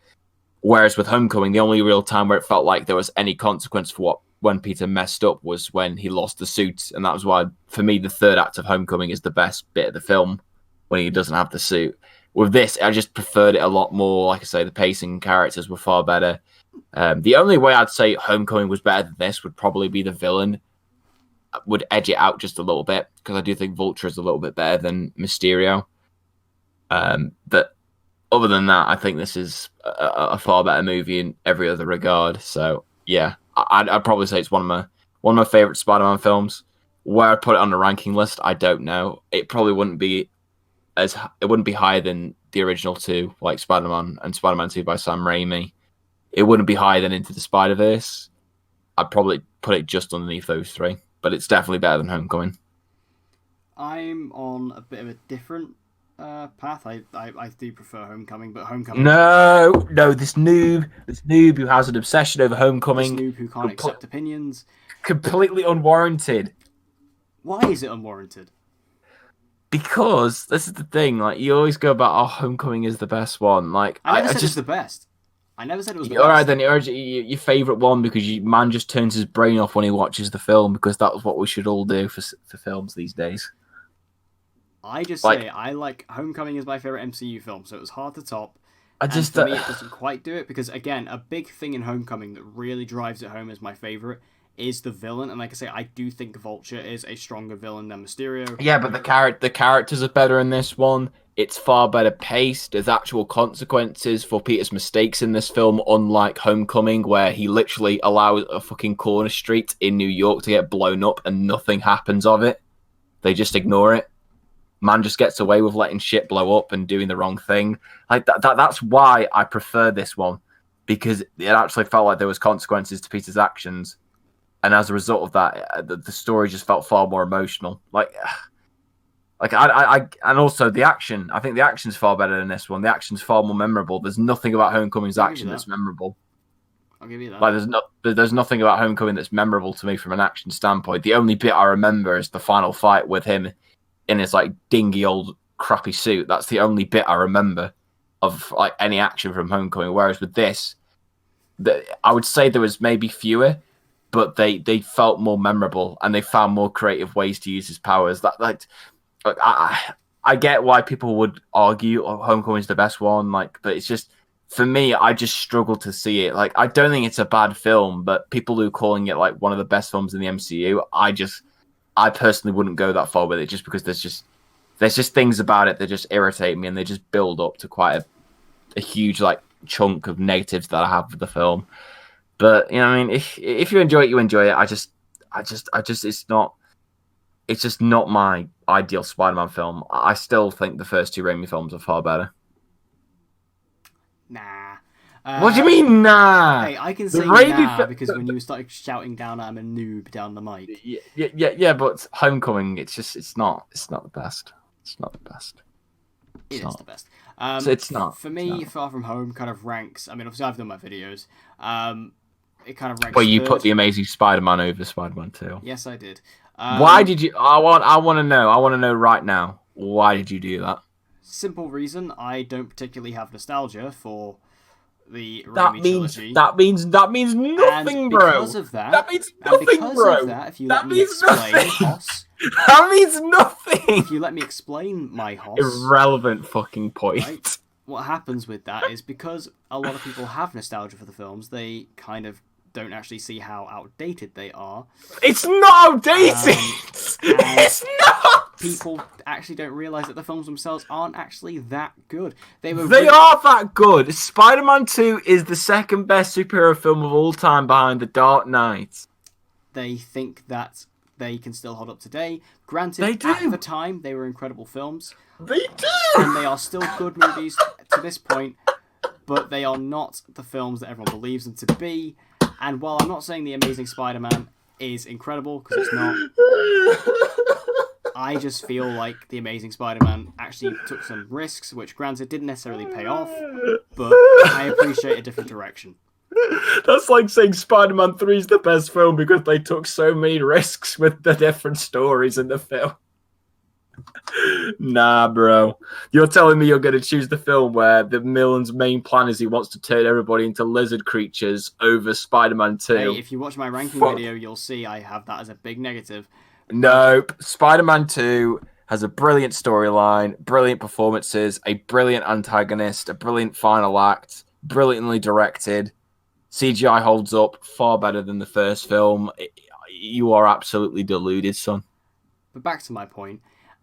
Whereas with Homecoming, the only real time where it felt like there was any consequence for when Peter messed up was when he lost the suit, and that was why, for me, the third act of Homecoming is the best bit of the film, when he doesn't have the suit. With this, I just preferred it a lot more. Like I say, the pacing and characters were far better. The only way I'd say Homecoming was better than this would probably be the villain would edge it out just a little bit, because I do think Vulture is a little bit better than Mysterio. But other than that, I think this is a far better movie in every other regard. So yeah, I'd probably say it's one of my favorite Spider-Man films. Where I put it on the ranking list, I don't know. It probably wouldn't be higher than the original two, like Spider-Man and Spider-Man 2 by Sam Raimi. It wouldn't be higher than Into the Spider-Verse. I'd probably put it just underneath those three, but it's definitely better than Homecoming. I'm on a bit of a different path. I do prefer Homecoming, but Homecoming. No, this noob who has an obsession over Homecoming. This noob who can't accept opinions. Completely unwarranted. Why is it unwarranted? Because this is the thing. Like, you always go about, Homecoming is the best one. Like, I never said it's the best. I never said it was the all best. All right, then your favourite one, because man just turns his brain off when he watches the film, because that's what we should all do for films these days. I just say I like Homecoming is my favourite MCU film, so it was hard to top. For me, it doesn't quite do it, because again, a big thing in Homecoming that really drives it home as my favourite is the villain, and like I say, I do think Vulture is a stronger villain than Mysterio. Yeah, but the characters are better in this one. It's far better paced. There's actual consequences for Peter's mistakes in this film, unlike Homecoming, where he literally allows a fucking corner street in New York to get blown up and nothing happens of it. They just ignore it. Man just gets away with letting shit blow up and doing the wrong thing. Like that's why I prefer this one, because it actually felt like there was consequences to Peter's actions, and as a result of that, the story just felt far more emotional. And also the action. I think the action's far better than this one. The action's far more memorable. There's nothing about Homecoming's action that's memorable. I'll give you that. Like there's nothing about Homecoming that's memorable to me from an action standpoint. The only bit I remember is the final fight with him in his like dingy old crappy suit. That's the only bit I remember of like any action from Homecoming. Whereas with this, I would say there was maybe fewer, but they felt more memorable and they found more creative ways to use his powers. I get why people would argue Homecoming's the best one, but it's just, for me, I just struggle to see it. Like, I don't think it's a bad film, but people who are calling it like one of the best films in the MCU, I personally wouldn't go that far with it, just because there's just things about it that just irritate me, and they just build up to quite a huge like chunk of negatives that I have with the film. But I mean, if you enjoy it, you enjoy it. It's just not my ideal Spider-Man film. I still think the first two Raimi films are far better. Nah. What do you mean, nah? Hey, I can say nah because when you started shouting down, I'm a noob down the mic. Yeah, but Homecoming, it's not the best. It's not the best. It is the best. So it's not. For me, Far From Home kind of ranks. I mean, obviously, I've done my videos. It kind of ranks. Well, you put the Amazing Spider-Man over Spider-Man 2. Yes, I did. Why did you? I want to know. I want to know right now. Why did you do that? Simple reason. I don't particularly have nostalgia for the Raimi trilogy. That means nothing, bro. Because of that, that means nothing, bro. Of that, if you let me explain, Hoss, that means nothing. If you let me explain my Hoss, irrelevant fucking point. Right, what happens with that is, because a lot of people have nostalgia for the films, they kind of don't actually see how outdated they are. It's not outdated! It's not! People actually don't realise that the films themselves aren't actually that good. They are that good. Spider-Man 2 is the second best superhero film of all time behind The Dark Knight. They think that they can still hold up today. Granted, at the time, they were incredible films. They do! And they are still good movies to this point, but they are not the films that everyone believes them to be. And while I'm not saying The Amazing Spider-Man is incredible, because it's not, I just feel like The Amazing Spider-Man actually took some risks, which granted didn't necessarily pay off, but I appreciate a different direction. That's like saying Spider-Man 3 is the best film because they took so many risks with the different stories in the film. Nah, bro. You're telling me you're going to choose the film where the villain's main plan is he wants to turn everybody into lizard creatures over Spider-Man 2? Hey, if you watch my ranking video, you'll see I have that as a big negative. Nope. Spider-Man 2 has a brilliant storyline, brilliant performances, a brilliant antagonist, a brilliant final act, brilliantly directed. CGI holds up far better than the first film. You are absolutely deluded, son. But back to my point.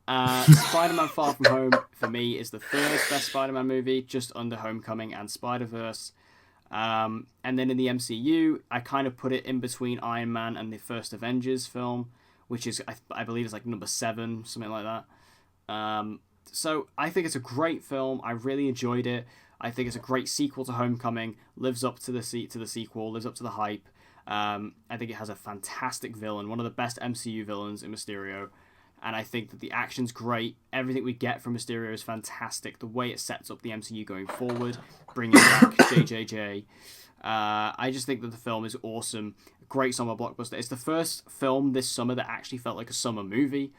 Spider-Man Far From Home, for me, is the third best Spider-Man movie, just under Homecoming and Spider-Verse. And then in the MCU, I kind of put it in between Iron Man and the first Avengers film, which is, I believe, is like number 7, something like that. So I think it's a great film. I really enjoyed it. I think it's a great sequel to Homecoming. Lives up to the sequel. Lives up to the hype. I think it has a fantastic villain, one of the best MCU villains in Mysterio. And I think that the action's great. Everything we get from Mysterio is fantastic. The way it sets up the MCU going forward, bringing back JJJ. I just think that the film is awesome. Great summer blockbuster. It's the first film this summer that actually felt like a summer movie.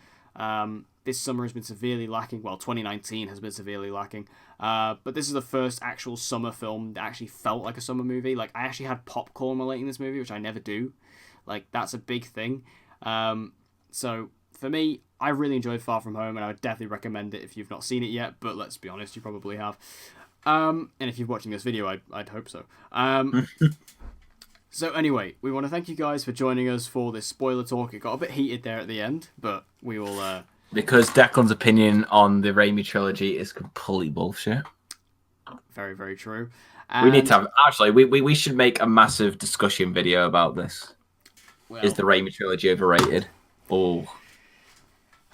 This summer has been severely lacking. Well, 2019 has been severely lacking. But this is the first actual summer film that actually felt like a summer movie. Like, I actually had popcorn relating this movie, which I never do. Like, that's a big thing. So, for me, I really enjoyed Far From Home, and I would definitely recommend it if you've not seen it yet. But let's be honest, you probably have. And if you're watching this video, I'd hope so. So anyway, we want to thank you guys for joining us for this spoiler talk. It got a bit heated there at the end, but we will... Because Declan's opinion on the Raimi trilogy is complete bullshit. Very, very true. We need to have... Actually, we should make a massive discussion video about this. Well, is the Raimi trilogy overrated? Oh...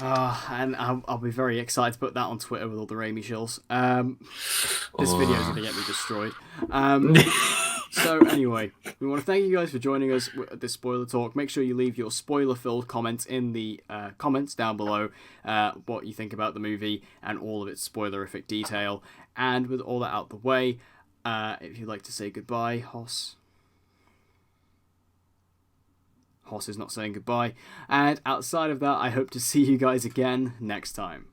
and I'll be very excited to put that on Twitter with all the Raimi shills. This video is going to get me destroyed. So anyway, we want to thank you guys for joining us at this spoiler talk. Make sure you leave your spoiler-filled comments in the comments down below, what you think about the movie and all of its spoilerific detail. And with all that out the way, if you'd like to say goodbye, Hoss. Hoss is not saying goodbye. And outside of that, I hope to see you guys again next time.